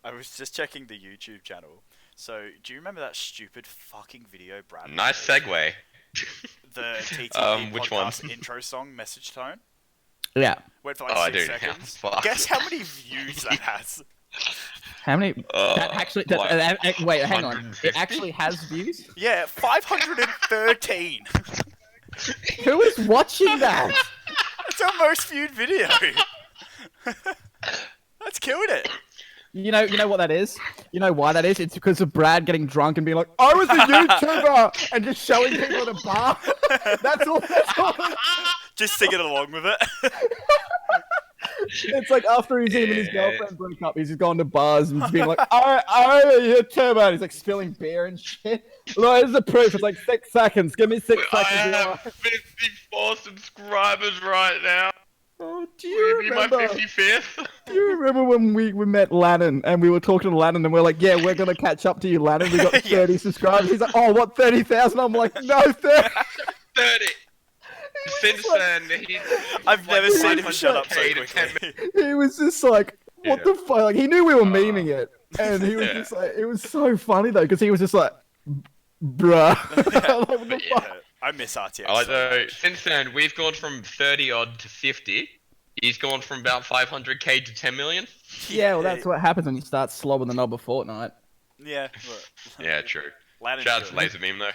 B: I was just checking the YouTube channel. So, do you remember that stupid fucking video, Brad?
A: Nice segue.
B: The TTP
A: which
B: podcast
A: one?
B: intro song, Message Tone.
C: Yeah.
B: Went for like 6
A: Yeah,
B: seconds.
A: fuck.
B: Guess how many views that has?
C: How many? Wait, hang on.
A: 150?
C: It actually has views?
B: Yeah, 513.
C: Who is watching that?
B: It's our most viewed video. That's killed it.
C: You know what that is? You know why that is? It's because of Brad getting drunk and being like, I was a YouTuber, and just showing people at a bar. That's all.
B: Just singing along with it.
C: It's like after him and his girlfriend broke up, he's just going to bars and just being like, I'm a YouTuber. And he's like spilling beer and shit. Look, here's the proof. It's like 6 seconds. Give me 6 seconds.
A: I have 54 subscribers right now.
C: Oh, do you remember?
A: My 55th?
C: Do you remember when we met Lannon and we were talking to Lannon and we're like, yeah, we're going to catch up to you, Lannon. We got 30 subscribers. He's like, oh, what, 30,000? I'm like, no, 30.
A: 30. Since then,
B: I've never seen him shut up so quickly.
C: He was just like, what the fuck? Like, he knew we were memeing it. And he was just like, it was so funny though, because he was just like, bruh. Like, what the fuck?
B: I miss RTX.
A: Since then, we've gone from 30 odd to 50. He's gone from about 500k to 10 million.
C: Yeah, well, that's what happens when you start slobbing the knob of Fortnite.
B: Yeah.
A: Yeah, true.
B: Lannon's
A: Shout out to
B: good.
A: Laser Meme though.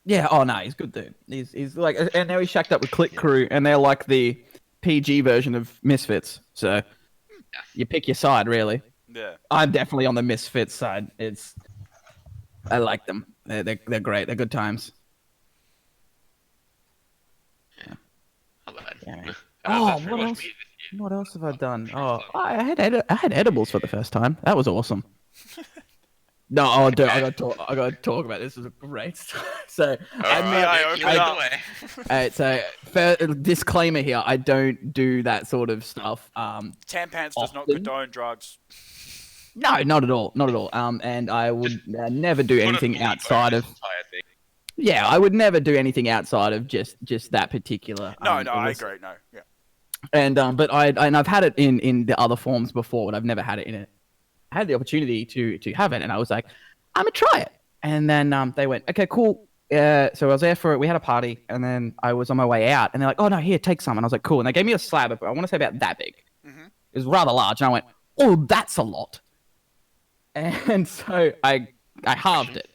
C: Yeah, oh no, he's good dude. He's like, and now he's shacked up with Click Crew, and they're like the PG version of Misfits. So you pick your side, really.
B: Yeah.
C: I'm definitely on the Misfits side. I like them. They're great. They're good times. Yeah. Oh, what else? What else have I done? Oh, I had edibles for the first time. That was awesome. No, dude, I gotta talk about this. This is a great story. So, disclaimer here: I don't do that sort of stuff.
B: Tampons does not condone drugs.
C: No, not at all, not at all. And I would never do anything outside of. Yeah, I would never do anything outside of just that particular.
B: No, I agree. No, yeah.
C: And but I've had it in the other forms before, but I've never had it in it. I had the opportunity to have it, and I was like, I'm gonna try it. And then they went, okay, cool. So I was there for it. We had a party, and then I was on my way out, and they're like, oh no, here, take some. And I was like, cool. And they gave me a slab, but I want to say about that big. Mm-hmm. It was rather large, and I went, oh, that's a lot. And so I halved it.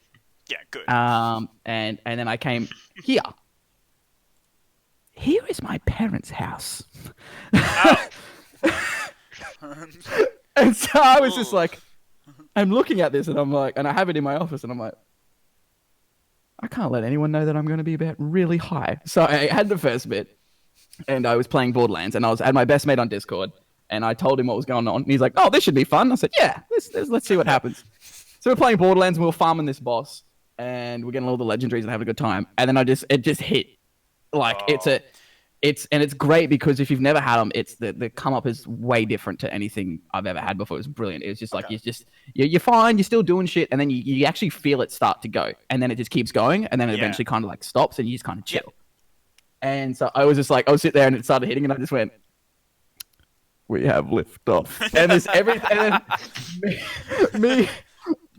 B: Yeah, good.
C: And then I came here. Here is my parents' house.
B: Oh.
C: And so I was just like, I'm looking at this and I'm like, and I have it in my office and I'm like, I can't let anyone know that I'm going to be about really high. So I had the first bit and I was playing Borderlands and I had my best mate on Discord and I told him what was going on. And he's like, oh, this should be fun. I said, yeah, let's see what happens. So we're playing Borderlands and we were farming this boss and we're getting all the legendaries and having a good time. And then it just hit. Like it's great because if you've never had them, it's the come up is way different to anything I've ever had before. It was brilliant. It was just like you're fine, you're still doing shit, and then you actually feel it start to go, and then it just keeps going, and then it eventually kind of like stops, and you just kind of chill. Yep. And so I was just like, I'll sit there, and it started hitting, and I just went, "We have liftoff." And this and then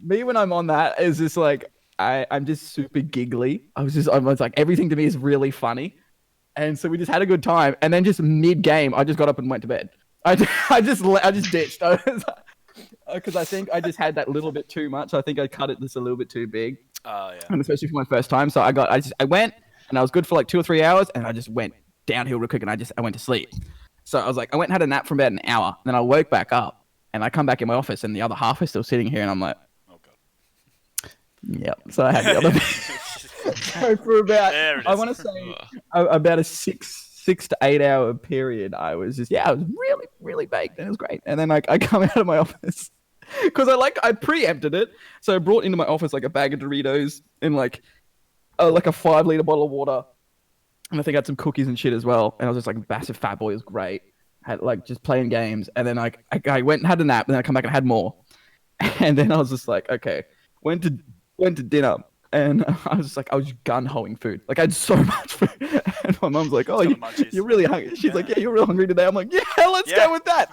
C: me when I'm on that is just like I'm just super giggly. I was like everything to me is really funny. And so we just had a good time, and then just mid-game, I just got up and went to bed. I just ditched, because I think I just had that little bit too much. I think I cut it just a little bit too big.
B: Oh yeah.
C: And especially for my first time, so I went, and I was good for like 2 or 3 hours, and I just went downhill real quick, and I went to sleep. So I was like, I went and had a nap for about an hour, and then I woke back up, and I come back in my office, and the other half is still sitting here, and I'm like, oh god. Yep. So I had the other. So for about, I want to say about a 6 to 8 hour period, I was really, really baked, and it was great. And then I come out of my office because I preempted it. So I brought into my office like a bag of Doritos and like a 5 liter bottle of water and I think I had some cookies and shit as well. And I was just like massive fat boy. It was great. Had like just playing games, and then like I went and had a nap, and then I come back and had more, and then I was just like, okay, went to dinner, and I was just like, I was gun hoeing food. Like I had so much food, and my mom's like, oh, you're really hungry. She's like, yeah, you're real hungry today. I'm like, yeah, let's go with that.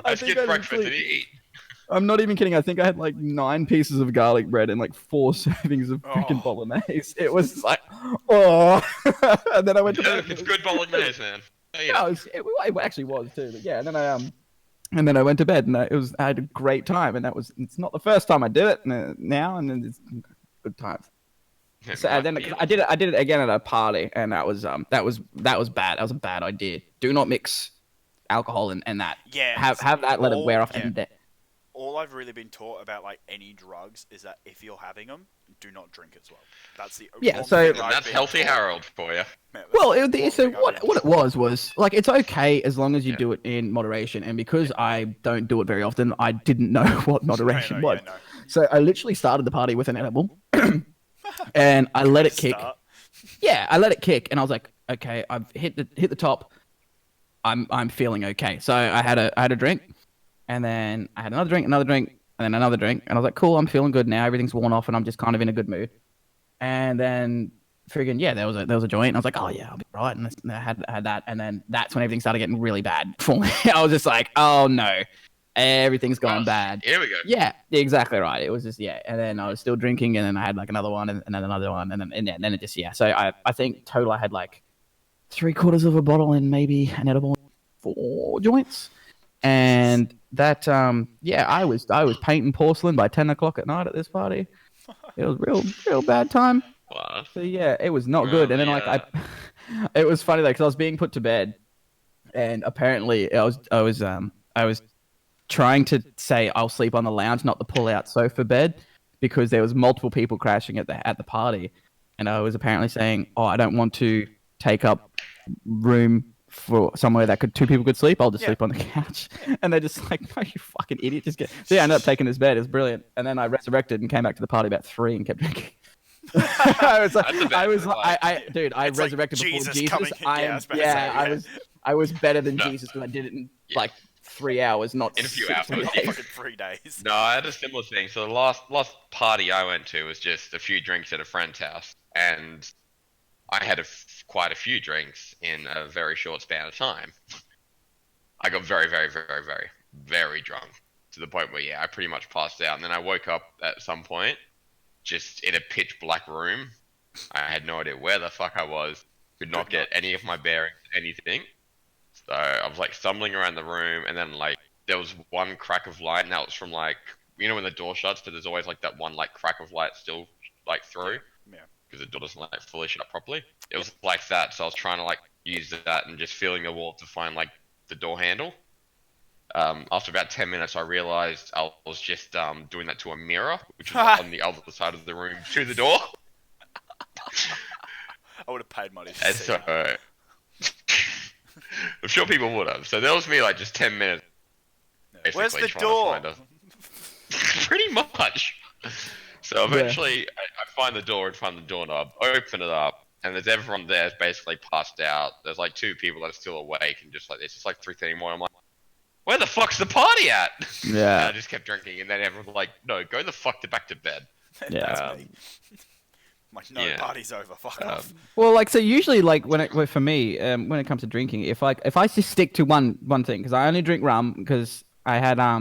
A: I think get breakfast and eat.
C: I'm not even kidding. I think I had like 9 pieces of garlic bread and like 4 servings of freaking bolognese. It was like, oh. And then I went to bed.
A: It's good bolognese, man.
C: Yeah, it actually was too. But yeah, and then I went to bed, and I had a great time. And it's not the first time I did it now, and then it's good times. So and then I did it again at a party, and that was bad. That was a bad idea. Do not mix alcohol and that.
B: Yeah.
C: Have that, let it wear off, and
B: all I've really been taught about like any drugs is that if you're having them, do not drink as well. That's the
A: so that's healthy Harold for you.
C: Well, what it was like it's okay as long as you do it in moderation. And because I don't do it very often, I didn't know what moderation was. Yeah, no. So I literally started the party with an edible, and I let it kick. Yeah, I let it kick, and I was like, okay, I've hit the top. I'm feeling okay. So I had a drink. And then I had another drink, and then another drink. And I was like, cool, I'm feeling good now. Everything's worn off, and I'm just kind of in a good mood. And then friggin', yeah, there was a joint. And I was like, oh, yeah, I'll be right. And I had that. And then that's when everything started getting really bad for me. I was just like, oh, no. Everything's gone bad.
A: Here we go.
C: Yeah, exactly right. It was just, yeah. And then I was still drinking, and then I had like another one, and then another one. And then it just, yeah. So I think total I had like 3/4 of a bottle and maybe an edible, 4 joints. And that, I was painting porcelain by 10 o'clock at night at this party. It was real bad time.
A: Wow.
C: So yeah, it was not good. And then it was funny though, because I was being put to bed, and apparently I was trying to say I'll sleep on the lounge, not the pull-out sofa bed, because there was multiple people crashing at the party, and I was apparently saying, oh, I don't want to take up room for somewhere that 2 people could sleep. I'll just sleep on the couch. And they're just like, no, you fucking idiot. Just get. So yeah, I ended up taking this bed. It was brilliant. And then I resurrected and came back to the party about 3 and kept drinking. I resurrected before Jesus. I was better than Jesus because I did it in like 3 hours, not
A: in a few hours.
B: Fucking 3 days.
A: No, I had a similar thing. So the last party I went to was just a few drinks at a friend's house, and I had quite a few drinks in a very short span of time. I got very, very, very, very, very drunk to the point where, I pretty much passed out. And then I woke up at some point just in a pitch black room. I had no idea where the fuck I was. Could not get any of my bearings, anything. So I was like stumbling around the room, and then like there was one crack of light, and that was from like, you know when the door shuts, but there's always like that one like crack of light still like through.
B: Yeah.
A: Because the door doesn't like fully shut properly. It was like that, so I was trying to like use that and just feeling the wall to find like the door handle. After about 10 minutes, I realized I was just doing that to a mirror, which was on the other side of the room to the door.
B: I would have paid money to see
A: that. I'm sure people would have. So that was me like just 10 minutes.
B: Where's the door?
A: Pretty much. So eventually, I find the door and find the doorknob, open it up, and there's everyone there basically passed out. There's like 2 people that are still awake, and just like it's just like 3:30 morning. I'm like, where the fuck's the party at?
C: Yeah.
A: And I just kept drinking, and then everyone was like, no, go the fuck back to bed.
C: Yeah.
B: Like, no, party's over. Fuck off.
C: Well, like, so usually, like, for me, when it comes to drinking, if I just stick to one thing, because I only drink rum, because I had I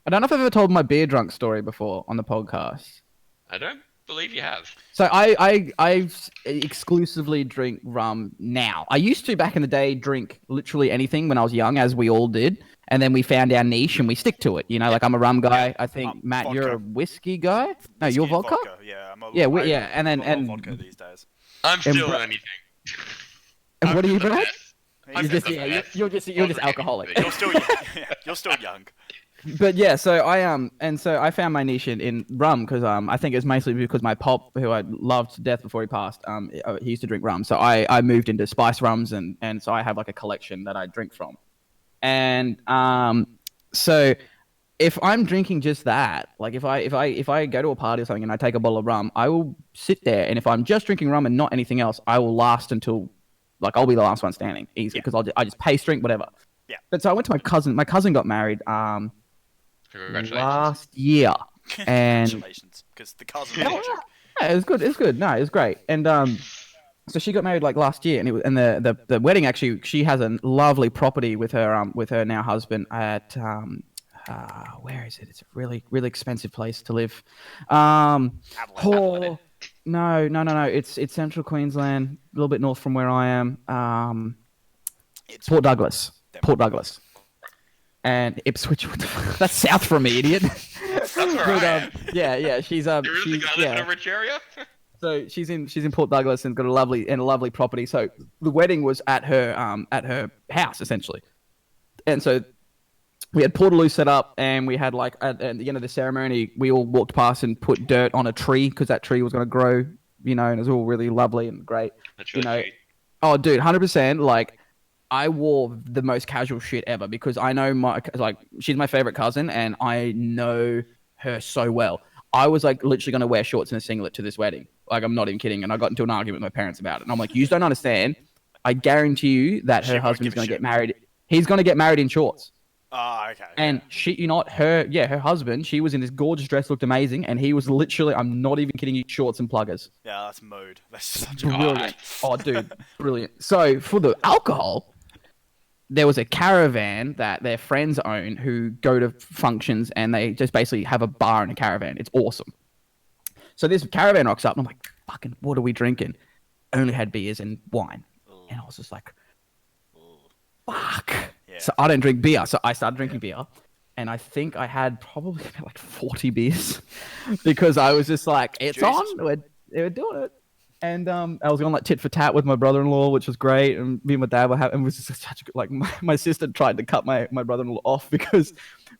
C: don't know if I've ever told my beer drunk story before on the podcast.
A: I don't believe you have.
C: So I exclusively drink rum now. I used to back in the day drink literally anything when I was young, as we all did, and then we found our niche and we stick to it. You know, like I'm a rum guy. I think Matt, vodka. You're a whiskey guy. No, you're vodka.
B: Yeah,
C: and
B: vodka these days.
A: I'm still anything.
C: And what are you, Brad? You're just alcoholic.
B: You're still young. You're still young.
C: But yeah, so I found my niche in rum because I think it's mostly because my pop, who I loved to death before he passed, he used to drink rum. So I moved into spice rums and so I have like a collection that I drink from. And so if I'm drinking just that, like if I go to a party or something and I take a bottle of rum, I will sit there, and if I'm just drinking rum and not anything else, I will last until, like, I'll be the last one standing easily, because I just pace drink whatever.
B: Yeah.
C: But so I went to my cousin. My cousin got married last year, and
B: congratulations, because the cousin.
C: Yeah, it was good. It was good. No, it was great. And so she got married like last year, and the wedding, actually, she has a lovely property with her now husband at where is it? It's a really, really expensive place to live.
B: Adelaide.
C: No. It's central Queensland, a little bit north from where I am. It's Port Douglas. Port Douglas. And Ipswich. That's south from me, idiot.
A: That's all right.
C: Yeah. She's
A: You really gonna live in a rich area?
C: So she's in Port Douglas and got a lovely property. So the wedding was at her house, essentially. And so we had Portaloo set up, and we had, like, at the end of the ceremony, we all walked past and put dirt on a tree, because that tree was going to grow, and it was all really lovely and great.
A: That's really cute.
C: Oh, dude, 100%. Like, I wore the most casual shit ever, because I know she's my favorite cousin, and I know her so well. I was, like, literally going to wear shorts and a singlet to this wedding. Like, I'm not even kidding. And I got into an argument with my parents about it. And I'm like, you don't understand. I guarantee you that her husband's going to get married. He's going to get married in shorts.
B: Oh, okay.
C: And her husband, she was in this gorgeous dress, looked amazing. And he was literally, I'm not even kidding you, shorts and pluggers.
B: Yeah, that's mode. That's such a
C: brilliant. Oh, dude, brilliant. So for the alcohol, there was a caravan that their friends own who go to functions, and they just basically have a bar in a caravan. It's awesome. So this caravan rocks up, and I'm like, fucking, what are we drinking? Only had beers and wine. Ooh. And I was just like, fuck. Yeah. So I don't drink beer. So I started drinking beer. And I think I had probably like 40 beers because I was just like, it's on. We're doing it. And I was going like tit for tat with my brother-in-law, which was great. And me and my dad were having, and it was just such a good, like my sister tried to cut my brother-in-law off because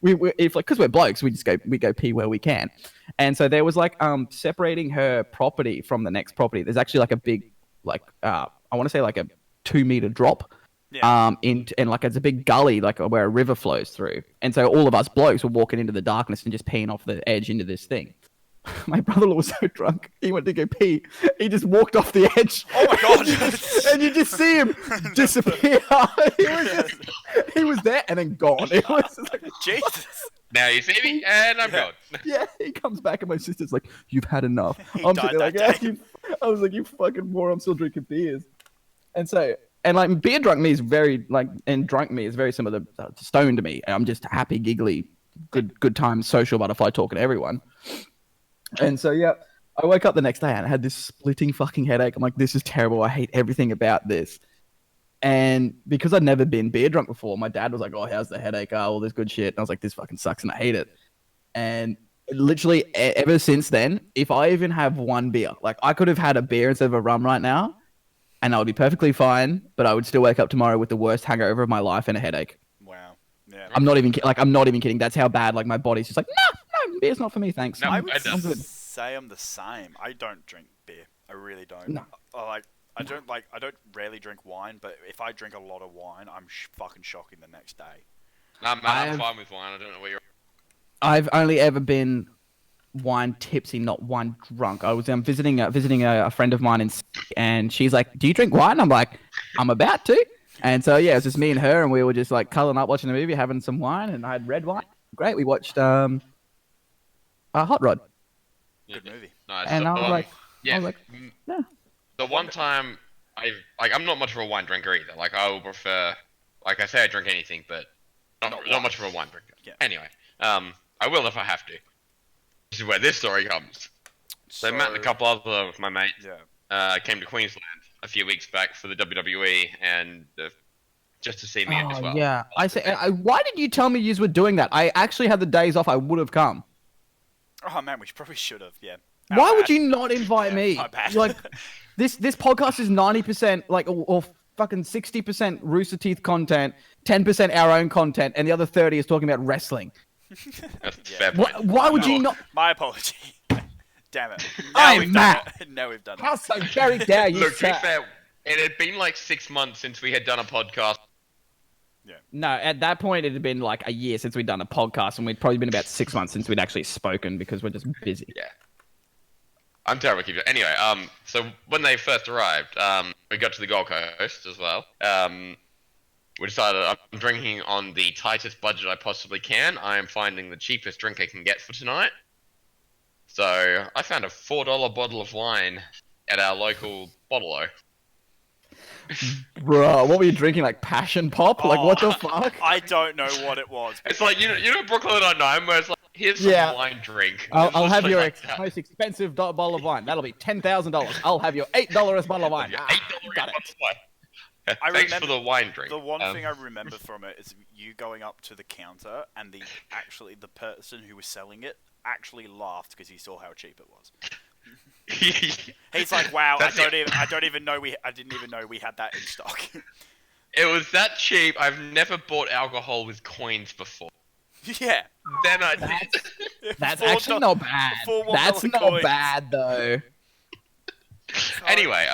C: because we're blokes, we go pee where we can. And so there was like separating her property from the next property. There's actually like a big, like I want to say like a 2-meter drop. Yeah. And like it's a big gully, like where a river flows through. And so all of us blokes were walking into the darkness and just peeing off the edge into this thing. My brother-in-law was so drunk, he went to go pee. He just walked off the edge.
B: Oh my god!
C: And you just see him disappear. He was there and then gone. It was like,
B: Jesus.
A: Now you see me, and I'm gone.
C: Yeah, he comes back and my sister's like, "You've had enough."
B: I'm sitting there like,
C: I was like, "You fucking moron! I'm still drinking beers." And so, and like beer drunk me is very like, and drunk me is very similar to stoned to me. I'm just happy, giggly, good time, social butterfly talking to everyone. And so, yeah, I woke up the next day and I had this splitting fucking headache. I'm like, this is terrible. I hate everything about this. And because I'd never been beer drunk before, my dad was like, oh, how's the headache? Oh, all this good shit. And I was like, this fucking sucks and I hate it. And literally ever since then, if I even have one beer, like I could have had a beer instead of a rum right now and I would be perfectly fine, but I would still wake up tomorrow with the worst hangover of my life and a headache.
B: Wow. Yeah.
C: I'm not even kidding. That's how bad, like my body's just like, no, beer's not for me, thanks.
B: No, I would say I'm the same. I don't drink beer. I really don't.
C: No.
B: I don't rarely drink wine, but if I drink a lot of wine, I'm fucking shocking the next day.
A: I'm fine with wine. I don't know where you're.
C: I've only ever been wine tipsy, not wine drunk. I was visiting a friend of mine, and she's like, "Do you drink wine?" I'm like, "I'm about to." And so yeah, it's just me and her, and we were just like cuddling up, watching a movie, having some wine, and I had red wine. Great. We watched Hot Rod.
B: Good movie.
A: Nice.
C: And I was like, yeah.
A: The one time I'm not much of a wine drinker either. Like I will prefer, like I say, I drink anything, but not much of a wine drinker.
B: Yeah.
A: Anyway, I will if I have to. This is where this story comes. So Matt and a couple other of my mates came to Queensland a few weeks back for the WWE and just to see me as well.
C: Yeah, I say, why did you tell me you were doing that? I actually had the days off. I would have come.
B: Oh man, we probably should have. Yeah.
C: Why would you not invite me?
B: My bad.
C: Like, this podcast is 90% like or fucking 60% Rooster Teeth content, 10% our own content, and the other 30 is talking about wrestling.
A: That's fair point.
C: Why would you not?
B: My apology. Damn it. Now we've done it.
C: How so very dare you?
A: Look, to be fair, it had been like 6 months since we had done a podcast.
B: Yeah.
C: No, at that point, it had been like a year since we'd done a podcast, and we'd probably been about 6 months since we'd actually spoken because we're just busy.
A: Yeah. I'm terrible at keeping it. Anyway, so when they first arrived, we got to the Gold Coast as well. We decided I'm drinking on the tightest budget I possibly can. I am finding the cheapest drink I can get for tonight. So I found a $4 bottle of wine at our local bottle-o.
C: Bro, what were you drinking? Like passion pop? Like what the fuck?
B: I don't know what it was.
A: It's like you know Brooklyn Nine-Nine, where it's like, here's some wine drink.
C: I'll have your most expensive bottle of wine. That'll be $10,000. I'll have your $8 bottle of wine.
A: $8
C: got it.
A: wine. Thanks for the wine drink.
B: The one thing I remember from it is you going up to the counter and the person who was selling it actually laughed because he saw how cheap it was. He's like, "Wow, I didn't even know we had that in stock."
A: It was that cheap. I've never bought alcohol with coins before.
B: Yeah.
A: Then I did.
C: That's actually not bad. That's not bad though.
A: Anyway,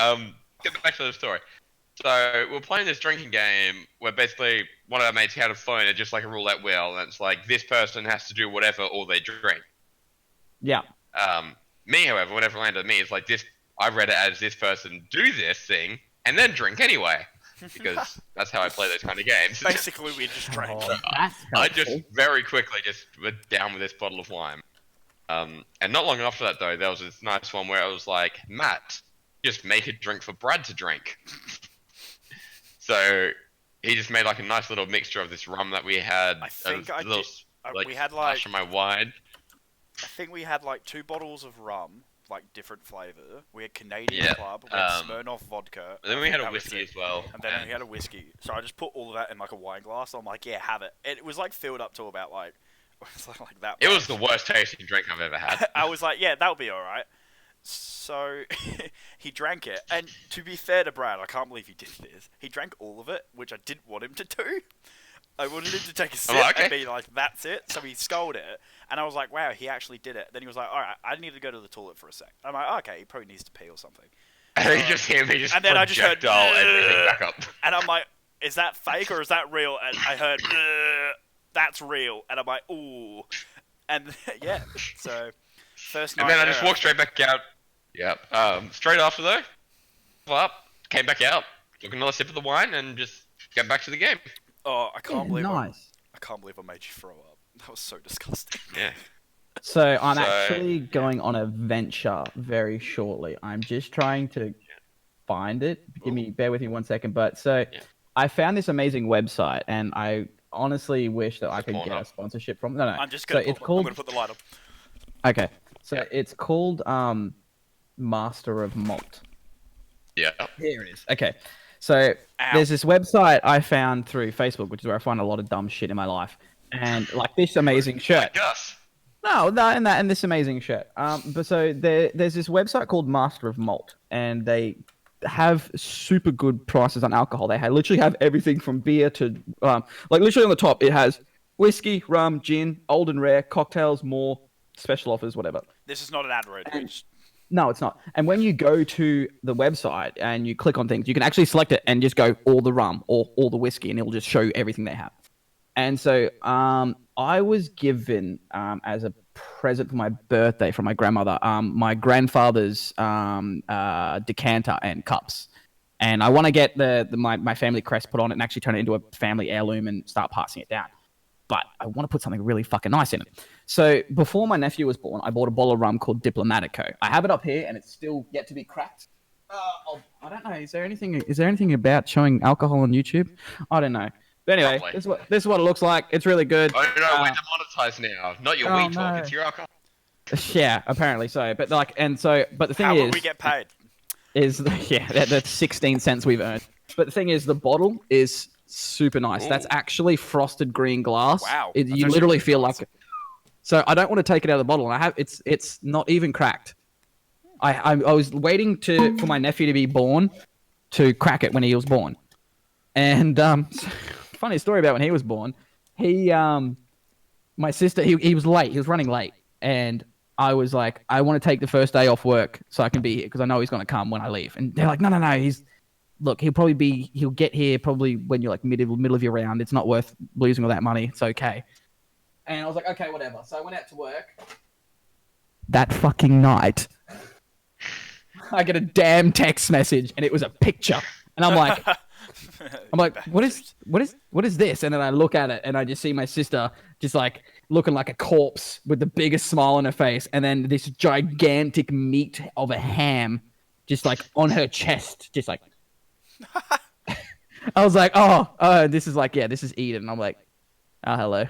A: get back to the story. So we're playing this drinking game where basically one of our mates had a phone and just like a roulette wheel, and it's like this person has to do whatever or they drink.
C: Yeah.
A: Me, however, whenever it landed on me, it's like this. I read it as this person do this thing and then drink anyway, because that's how I play those kind of games.
B: Basically, we just drank.
A: I just very quickly just went down with this bottle of wine. And not long after that, though, there was this nice one where I was like, Matt, just make a drink for Brad to drink. So he just made like a nice little mixture of this rum that we had.
B: I think
A: we had like my wine.
B: I think we had like 2 bottles of rum, like different flavour. We had Canadian Club, we had Smirnoff vodka.
A: And then we had a whiskey as well.
B: And then we had a whiskey. So I just put all of that in like a wine glass. I'm like, yeah, have it. It was like filled up to about like, it was like that.
A: It was the worst tasting drink I've ever had.
B: I was like, yeah, that'll be all right. So he drank it, and to be fair to Brad, I can't believe he did this. He drank all of it, which I didn't want him to do. I wanted him to take a sip and be like, that's it. So he sculled it, and I was like, wow, he actually did it. Then he was like, all right, I need to go to the toilet for a sec. I'm like, oh, okay, he probably needs to pee or something.
A: And then he just
B: and then I just heard,
A: everything back up.
B: And I'm like, is that fake or is that real? And I heard, that's real. And I'm like, ooh. And yeah, so first night.
A: And then I just walked straight back out. Yep. Straight after though, up, came back out, took another sip of the wine, and just got back to the game.
B: Oh, I can't believe I made you throw up. That was so disgusting.
A: Yeah.
C: So I'm actually going on a venture very shortly. I'm just trying to find it. Bear with me 1 second. But I found this amazing website, and I honestly wish that I could get a sponsorship from. No.
B: I'm just gonna. I'm gonna put the light up.
C: Okay. So it's called Master of Malt.
A: Yeah.
C: Here it is. Okay. So there's this website I found through Facebook, which is where I find a lot of dumb shit in my life, and like this amazing shirt. And this amazing shirt. But so there's this website called Master of Malt, and they have super good prices on alcohol. They literally have everything from beer to like literally on the top it has whiskey, rum, gin, old and rare, cocktails, more special offers, whatever.
B: This is not an ad read.
C: No, it's not. And when you go to the website and you click on things, you can actually select it and just go all the rum or all the whiskey, and it'll just show you everything they have. And so I was given as a present for my birthday from my grandmother my grandfather's decanter and cups. And I want to get my family crest put on it and actually turn it into a family heirloom and start passing it down. But I want to put something really fucking nice in it. So before my nephew was born, I bought a bottle of rum called Diplomatico. I have it up here, and it's still yet to be cracked. I don't know. Is there anything about showing alcohol on YouTube? I don't know. But anyway, this is what it looks like. It's really good.
A: Oh no, we're demonetized now. Not your weed talk. It's your alcohol.
C: Yeah, apparently so. But but the thing
B: how
C: is,
B: will we get paid?
C: That's 16 cents we've earned. But the thing is, the bottle is super nice. Ooh. That's actually frosted green glass.
B: Wow.
C: You literally feel like it. So I don't want to take it out of the bottle. And it's not even cracked. I was waiting for my nephew to be born to crack it when he was born. And funny story about when he was born. My sister, he was late. He was running late. And I was like, I want to take the first day off work so I can be here because I know he's going to come when I leave. And they're like, no. look, he'll get here probably when you're like middle of your round. It's not worth losing all that money. It's okay. And I was like, okay, whatever. So I went out to work. That fucking night, I get a damn text message, and it was a picture, and I'm like, what is this? And then I look at it, and I just see my sister just like looking like a corpse with the biggest smile on her face, and then this gigantic meat of a ham, just like on her chest, just like. I was like, this is Eden. And I'm like, oh, hello.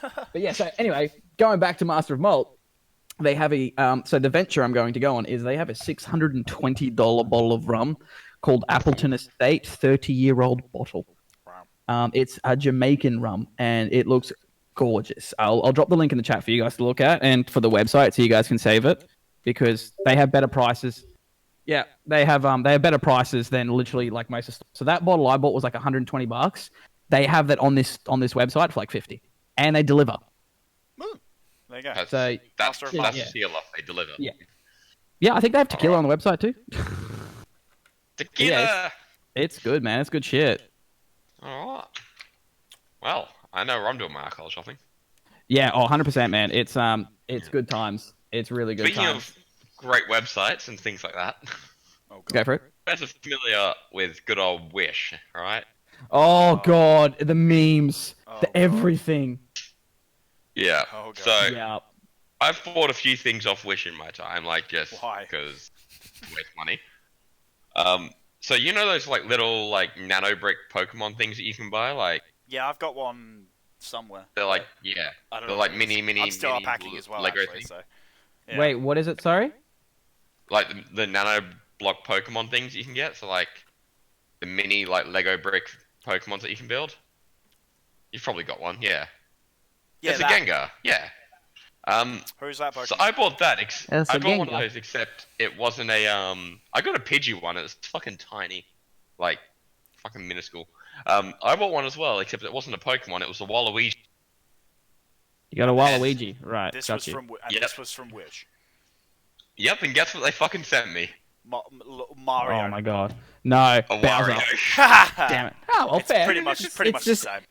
C: But yeah, so anyway, going back to Master of Malt, they have so the venture I'm going to go on is they have a $620 bottle of rum called Appleton Estate 30-year-old bottle.
B: Wow.
C: It's a Jamaican rum, and it looks gorgeous. I'll drop the link in the chat for you guys to look at, and for the website so you guys can save it, because they have better prices. Yeah, they have better prices than literally like most of the stores. So that bottle I bought was like $120. They have that on this website for like $50, and they deliver.
B: There you go.
A: That's tequila. They deliver.
C: Yeah, I think they have tequila on the website too.
A: Tequila.
C: Yeah, it's good, man. It's good shit.
A: All right. Well, I know where I'm doing my alcohol shopping.
C: Yeah, 100%, man. It's good times. It's really good
A: Speaking
C: times.
A: of great websites and things like that.
C: Go for it.
A: You guys are familiar with good old Wish, right?
C: Oh god, the memes, everything.
A: Yeah.
B: Oh, God.
A: So
C: Yeah.
A: I've bought a few things off Wish in my time, like just because waste money. So you know those like little like nano brick Pokemon things that you can buy, like.
B: Yeah, I've got one somewhere.
A: They're like
B: I don't
A: they're
B: know
A: like mini.
B: I'm still unpacking as well,
A: Lego
B: actually.
A: things.
B: So. Yeah.
C: Wait, what is it? Sorry.
A: Like the nano block Pokemon things you can get, so like the mini like Lego brick Pokemons that you can build. You've probably got one, yeah.
B: Yeah,
A: it's a Gengar, yeah.
B: Who's that Pokemon?
A: So I bought that. I bought one of
C: Gengar.
A: those, except it wasn't a I got a Pidgey one. It was fucking tiny, like fucking minuscule. I bought one as well, except it wasn't a Pokemon. It was a Waluigi.
C: You got a Waluigi, right?
B: This
C: got
B: was
C: you.
B: this was from Wish.
A: Yep, and guess what they fucking sent me?
B: Mario.
C: Oh my god, no,
A: A
C: Bowser.
A: Wario.
C: Damn it. Oh, well,
B: It's
C: fair.
B: pretty much the same.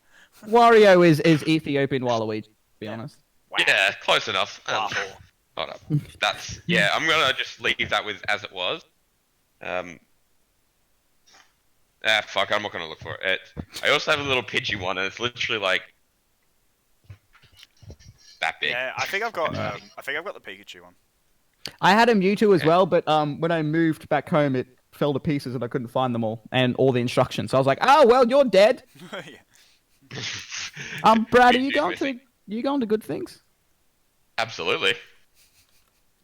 C: Wario is Ethiopian Waluigi, to be honest.
B: Wow.
A: Yeah, close enough.
B: Wow.
A: Hold up. That's I'm gonna just leave that with as it was. Fuck, I'm not gonna look for it. I also have a little Pidgey one, and it's literally like that big.
B: Yeah, I think I've got the Pikachu one.
C: I had a Mewtwo as well, but when I moved back home, it fell to pieces and I couldn't find them all and all the instructions. So I was like, "Oh well, you're dead."
B: Yeah.
C: Brad, are you going to good things?
A: Absolutely.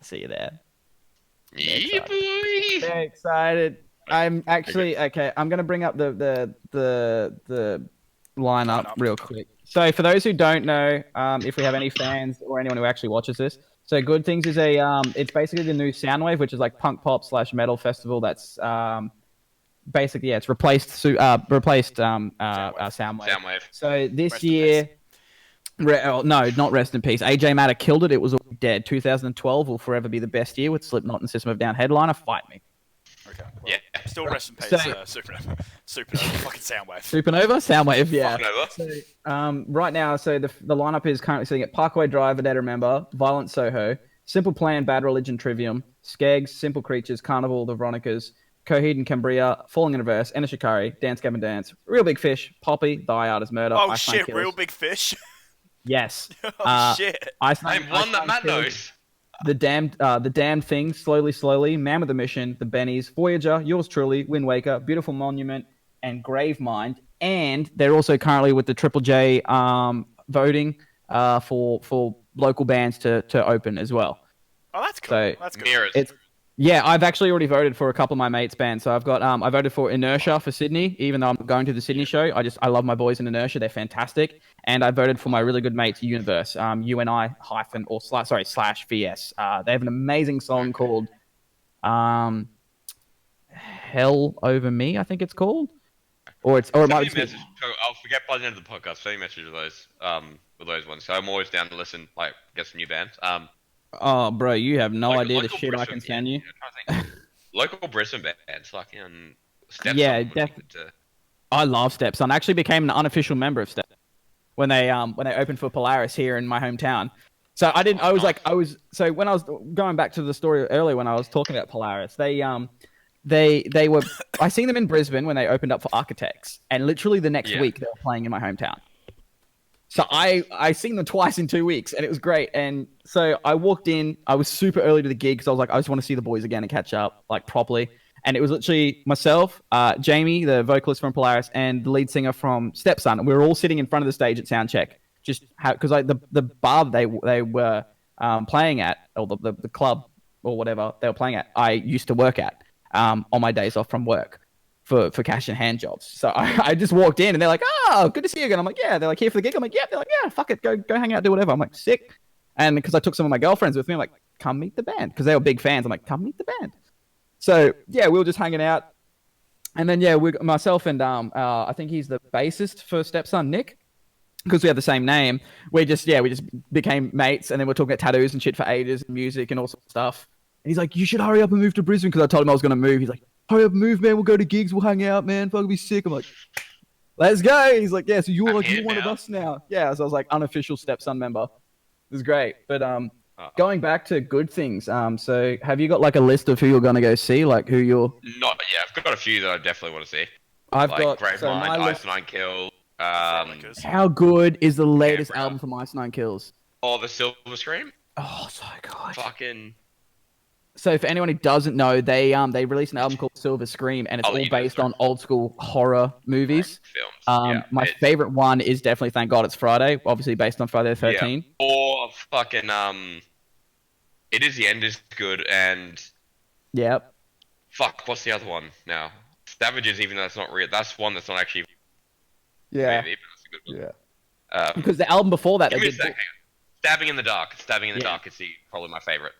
C: See you there.
A: Yeah, boy.
C: Very excited. I'm actually okay. I'm gonna bring up the lineup real quick. So for those who don't know, if we have any fans or anyone who actually watches this, so Good Things is it's basically the new Soundwave, which is like punk pop / metal festival. That's basically it's replaced Soundwave.
A: Soundwave.
C: So this year. No, not rest in peace. AJ Matter killed it. It was dead. 2012 will forever be the best year with Slipknot and System of a Down headliner. Fight me.
B: Okay. Well, still rest in peace, Supernova. Supernova, fucking Soundwave.
C: Soundwave, yeah.
A: Supernova.
C: So, right now, so the lineup is currently sitting at Parkway Drive, A Day to Remember, Violent Soho, Simple Plan, Bad Religion, Trivium, Skeggs, Simple Creatures, Carnival, The Veronicas, Coheed and Cambria, Falling in Reverse, Enter Shikari, Dance Gavin Dance, Real Big Fish, Poppy, Die Art as Murder.
B: Oh
C: Ice
B: shit,
C: Killers.
B: Real Big Fish.
C: Yes.
B: Oh shit.
A: I'm one that Matt knows.
C: The Damned Thing, Slowly, Man with a Mission, The Bennies, Voyager, Yours Truly, Wind Waker, Beautiful Monument, and Gravemind. And they're also currently with the Triple J voting for local bands to open as well.
B: Oh, that's cool.
C: So
B: That's good.
A: Mirrors.
C: Yeah, I've actually already voted for a couple of my mates' bands. So I've got I voted for Inertia for Sydney, even though I'm going to the Sydney show. I love my boys in Inertia; they're fantastic. And I voted for my really good mates Universe, UNI / VS. They have an amazing song called Hell Over Me, I think it's called, or it might be.
A: I'll forget by the end of the podcast. Send me a message with those ones. So I'm always down to listen, like get some new bands.
C: Oh, bro, you have no idea the shit I can send you.
A: Local Brisbane bands, fucking
C: Yeah, I love Stepson. I actually became an unofficial member of Step when they opened for Polaris here in my hometown. So I didn't. So when I was going back to the story earlier when I was talking about Polaris, they were. I seen them in Brisbane when they opened up for Architects, and literally the next week they were playing in my hometown. So I seen them twice in 2 weeks, and it was great. And so I walked in. I was super early to the gig because I was like, I just want to see the boys again and catch up like properly. And it was literally myself, Jamie, the vocalist from Polaris, and the lead singer from Stepson. And we were all sitting in front of the stage at soundcheck, just because the bar they were playing at, or the club or whatever they were playing at, I used to work at on my days off from work for cash and hand jobs. So I just walked in, and they're like, "Oh, good to see you again." I'm like, "Yeah." They're like, "Here for the gig?" I'm like, "Yeah." They're like, "Yeah, fuck it, go hang out, do whatever." I'm like, "Sick." And because I took some of my girlfriends with me, I'm like, "Come meet the band," because they were big fans. I'm like, "Come meet the band." So yeah, we were just hanging out, and then myself and I think he's the bassist for Stepson, Nick, because we have the same name. We just became mates, and then we're talking about tattoos and shit for ages, and music and all sorts of stuff. And he's like, "You should hurry up and move to Brisbane," because I told him I was going to move. He's like, "Hurry up and move, man. We'll go to gigs. We'll hang out, man. Fucking be sick." I'm like, "Let's go." He's like, "Yeah, so you're one of us now." Yeah, so I was like unofficial Stepson member. It was great, but going back to good things, so have you got like a list of who you're gonna go see, like who you're?
A: Not yet. I've got a few that I definitely want to see.
C: I've
A: like
C: got
A: Grave Mind, Ice Nine Kill.
C: How good is the latest album from Ice Nine Kills?
A: Oh, the Silver Scream.
C: Oh, so good.
A: Fucking.
C: So for anyone who doesn't know, they released an album called Silver Scream, and it's all based on old school horror movies.
A: Films.
C: My favorite one is definitely Thank God It's Friday, obviously based on Friday the 13th.
A: Yeah. Or fucking It Is the End is good, and
C: yep.
A: Fuck, what's the other one now? Savages, even though it's not real. That's one that's not actually.
C: Yeah.
A: Maybe, but that's a good one.
C: Yeah. Because the album before that,
A: they did. Stabbing in the Dark. Stabbing in the Dark is probably my favorite.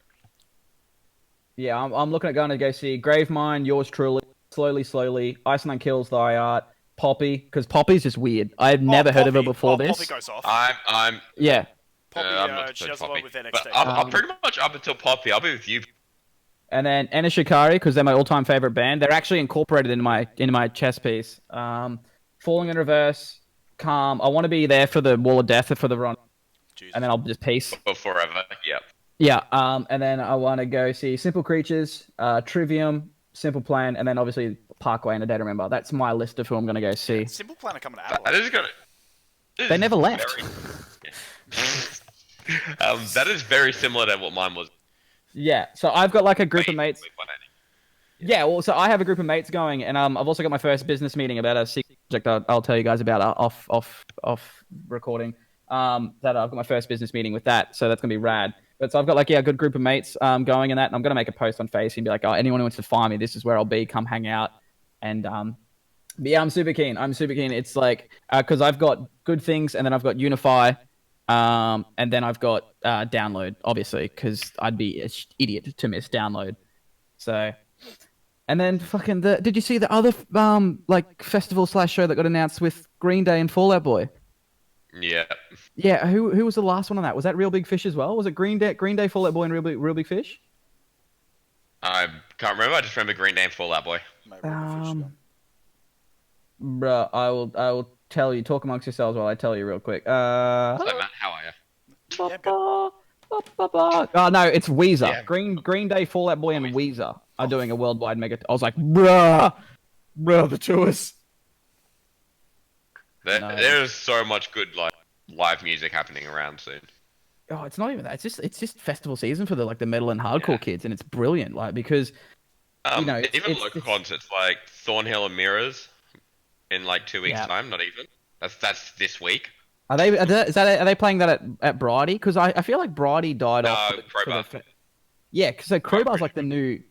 C: Yeah, I'm looking at going to go see Gravemind, Yours Truly, Slowly, Ice Nine Kills, Thy Art, Poppy, because Poppy's just weird. I've never heard of her before this.
B: Poppy goes off.
A: I'm
C: yeah.
B: Poppy, she does a lot with NXT.
A: But I'm pretty much up until Poppy. I'll be with you.
C: And then Ena Shikari, because they're my all-time favorite band. They're actually incorporated in my chess piece. Falling in Reverse, Calm. I want to be there for the Wall of Death for the run, and then I'll just peace.
A: For forever. Yep.
C: Yeah, and then I want to go see Simple Creatures, Trivium, Simple Plan, and then obviously Parkway and A Day to Remember. That's my list of who I'm going to go see.
B: Simple Plan are coming out.
C: They never left.
A: That is very similar to what mine was.
C: Yeah, so I've got like a group of mates. Yeah, well, so I have a group of mates going, and I've also got my first business meeting about a secret project I'll tell you guys about off recording. That I've got my first business meeting with that, so that's going to be rad. But so I've got like a good group of mates going and that, and I'm gonna make a post on Face and be like, "Oh, anyone who wants to find me, this is where I'll be. Come hang out." And but yeah, I'm super keen. It's like because I've got Good Things, and then I've got Unify, and then I've got Download, obviously, because I'd be an idiot to miss Download. So, and then fucking did you see the other like festival/show that got announced with Green Day and Fall Out Boy?
A: Yeah.
C: Yeah, who was the last one on that? Was that Real Big Fish as well? Was it Green Day, Fall Out Boy, and Real Big Fish?
A: I can't remember. I just remember Green Day and Fall Out Boy.
C: Bruh, I will tell you. Talk amongst yourselves while I tell you real quick.
A: Hello, Matt. How are you?
C: Oh no, it's Weezer.
A: Yeah.
C: Green Day, Fall Out Boy, and Weezer are doing a worldwide mega. I was like, bruh, the tours.
A: There's so much good like live music happening around soon.
C: Oh, it's not even that. It's just festival season for the metal and hardcore kids, and it's brilliant. Like because
A: even local concerts like Thornhill and Mirrors in like 2 weeks' time. Not even. That's this week.
C: Are they playing that at Bridie? Because I feel like Bridie died off.
A: Crowbar.
C: Yeah, because so Crowbar's like the new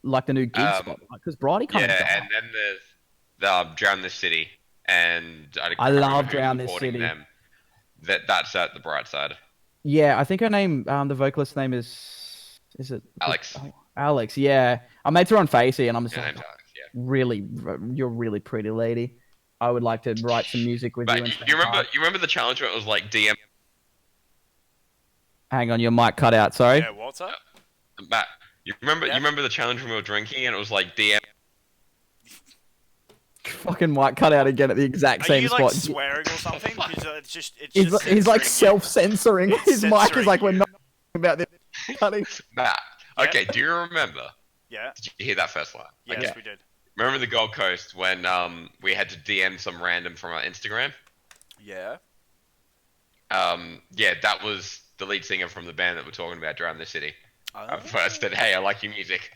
C: gig spot. Because Bridie kind of died.
A: And then there's Drown This City. And
C: I love Drown This City.
A: Them. That's at the Bright Side.
C: Yeah, I think her name, the vocalist's name is it
A: Alex?
C: Alex, yeah. I met her on Facey, and I'm just like,
A: Alex, yeah.
C: really, you're a really pretty lady. I would like to write some music with you.
A: You remember the challenge where it was like DM?
C: Hang on, your mic cut out. Sorry.
B: Yeah, what's up?
A: Matt, you remember the challenge when we were drinking and it was like DM?
C: fucking mic cut out again at the exact same spot.
B: Are you like swearing or something?
C: He's like self-censoring. His mic is like, we're not about this.
A: Matt, okay, do you remember?
B: Yeah.
A: Did you hear that first line?
B: Yes,
A: okay.
B: we did.
A: Remember the Gold Coast when we had to DM some random from our Instagram?
B: Yeah.
A: Yeah, that was the lead singer from the band that we're talking about, Drown the City. I first said, hey, I like your music.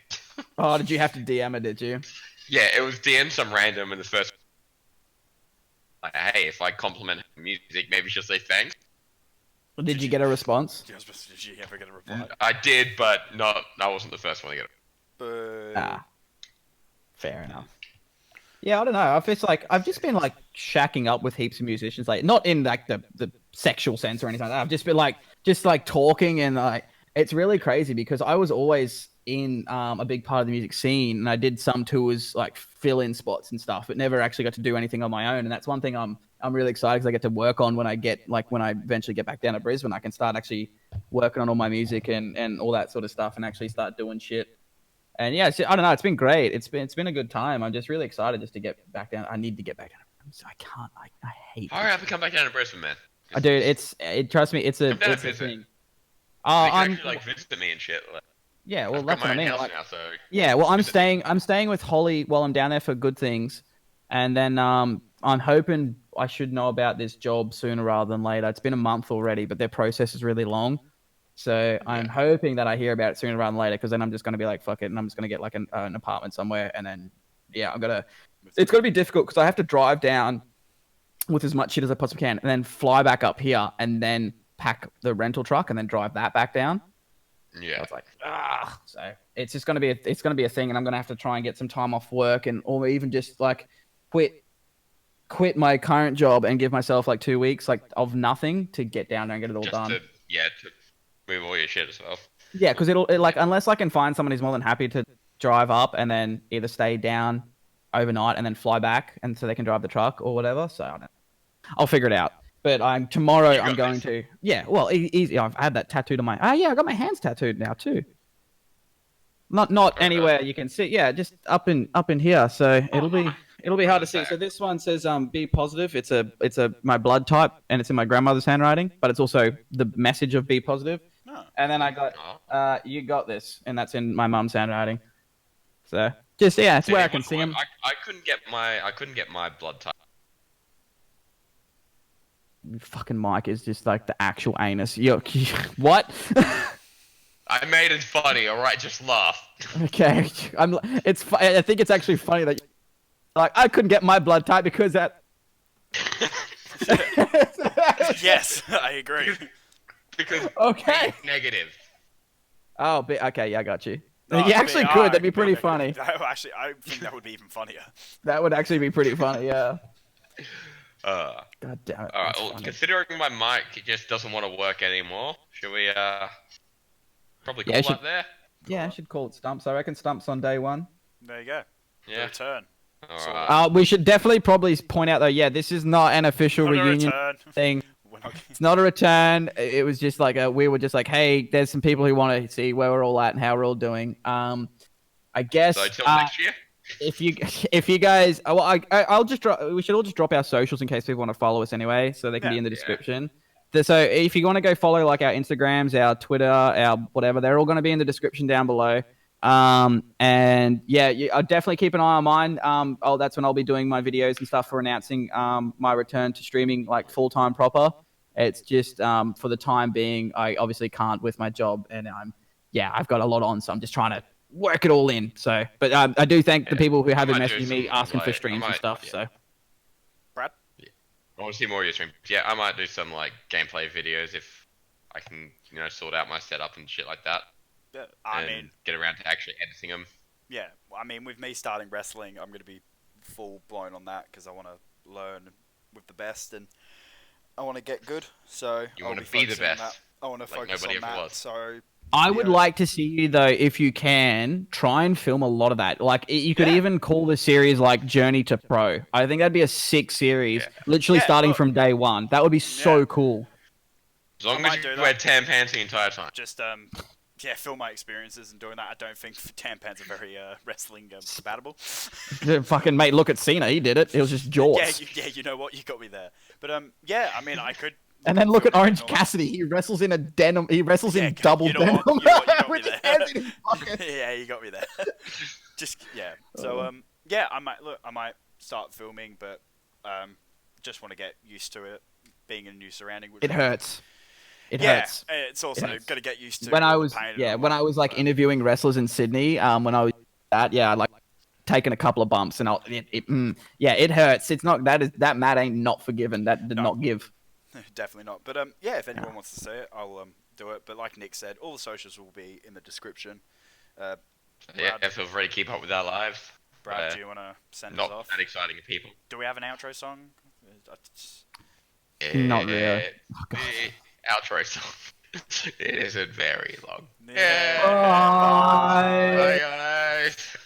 C: Oh, did you have to DM it, did you?
A: Yeah, it was DM some random in the first... Like, hey, if I compliment her music, maybe she'll say thanks.
C: Did you get a response?
B: Did you ever get a reply?
A: I did, but I wasn't the first one to get it.
C: Fair enough. Yeah, I don't know. I've just been like shacking up with heaps of musicians, like not in like the sexual sense or anything like that. I've just been like talking, and like it's really crazy because I was always in a big part of the music scene, and I did some tours like fill-in spots and stuff, but never actually got to do anything on my own. And that's one thing I'm really excited because I get to work on when I eventually get back down to Brisbane. I can start actually working on all my music and all that sort of stuff, and actually start doing shit. And yeah, I don't know. It's been great. It's been a good time. I'm just really excited just to get back down. I need to get back down. So I can't. I hate.
A: Hurry up and come back down to Brisbane, man.
C: Dude, trust me, it's a thing. Oh,
A: you can actually like visit me and shit. Like,
C: yeah, well, that's what I mean. Like,
A: now, so
C: yeah, well, I'm staying with Holly while I'm down there for good things, and then I'm hoping I should know about this job sooner rather than later. It's been a month already, but their process is really long. So I'm hoping that I hear about it sooner rather than later, because then I'm just going to be like, fuck it, and I'm just going to get like an apartment somewhere, and then, yeah, it's going to be difficult because I have to drive down with as much shit as I possibly can, and then fly back up here, and then pack the rental truck, and then drive that back down.
A: Yeah.
C: So it's like, so it's just going to be a thing, and I'm going to have to try and get some time off work, or even just like quit my current job and give myself like 2 weeks like of nothing to get down there and get it all done.
A: To move all your shit as well.
C: Yeah, because unless I can find someone who's more than happy to drive up and then either stay down overnight and then fly back, and so they can drive the truck or whatever. So I don't know. I'll figure it out. But tomorrow I'm going to. Yeah, well, easy. I've had that tattooed on my. I got my hands tattooed now too. Not anywhere you can see. Yeah, just up in here. So it'll be hard to see. So this one says be positive. It's my blood type, and it's in my grandmother's handwriting, but it's also the message of be positive. And then I got you got this, and that's in my mum's handwriting. So just it's where I can see them.
A: I couldn't get my blood type.
C: Fucking Mike is just like the actual anus. What?
A: I made it funny. All right, just laugh.
C: Okay, I think it's actually funny that like I couldn't get my blood type because that.
B: Yes, I agree.
A: Because
C: okay,
A: negative.
C: Oh, okay, yeah, I got you. You actually could. That'd be pretty funny.
B: Actually, I think that would be even funnier.
C: That would actually be pretty funny. Yeah.
A: God
C: damn it.
A: Alright, well, considering my mic just doesn't want to work anymore, should we probably call that there?
C: Yeah, I should call it Stumps. I reckon Stumps on day one.
B: There you go.
A: Yeah.
B: Return.
A: Alright.
C: We should definitely probably point out though, yeah, this is not an official reunion thing. It's not a return. It was just like we were just like, hey, there's some people who want to see where we're all at and how we're all doing. I guess.
A: So till next year.
C: If you guys, well, I'll just drop. We should all just drop our socials in case people want to follow us anyway, so they can be in the description. So if you want to go follow like our Instagrams, our Twitter, our whatever, they're all going to be in the description down below. And yeah, I'll definitely keep an eye on mine. That's when I'll be doing my videos and stuff for announcing my return to streaming like full time proper. It's just for the time being, I obviously can't with my job, and I've got a lot on, so I'm just trying to work it all in. So, but I do thank the people who have been messaging me asking for streams and stuff. So,
B: Brad,
A: I want to see more of your streams. Yeah, I might do some like gameplay videos if I can, sort out my setup and shit like that. I mean, get around to actually editing them.
B: Yeah, I mean, with me starting wrestling, I'm going to be full blown on that because I want to learn with the best and I want to get good. So
A: you want to be the best.
B: I want to focus on that. So.
C: I would like to see you, though, if you can, try and film a lot of that. Like, you could even call the series, like, Journey to Pro. I think that'd be a sick series, literally starting from day one. That would be so cool.
A: As long as you wear tan pants the entire time.
B: Just, film my experiences and doing that. I don't think Tampans are very wrestling compatible.
C: Fucking mate, look at Cena. He did it. It was just jorts.
B: You know what? You got me there. But yeah, I mean, I could.
C: And then look at Orange Cassidy. He wrestles in a denim. He wrestles in double denim.
B: You got me there.
C: Yeah,
B: you got me there. So yeah, I might start filming, but just want to get used to it, being in a new surrounding.
C: It hurts. It hurts.
B: It's also got to get used to.
C: When I was like interviewing wrestlers in Sydney, when I was I like taking a couple of bumps, and it hurts. It's not that Matt ain't not forgiven. That did not give.
B: Definitely not. But if anyone wants to see it, I'll do it. But like Nick said, all the socials will be in the description. Brad,
A: feel free to keep up with our lives.
B: Brad, do you want to send us off?
A: Not that exciting people.
B: Do we have an outro song?
C: Not really.
A: The outro song. It isn't very long.
C: Bye.
A: Bye, guys.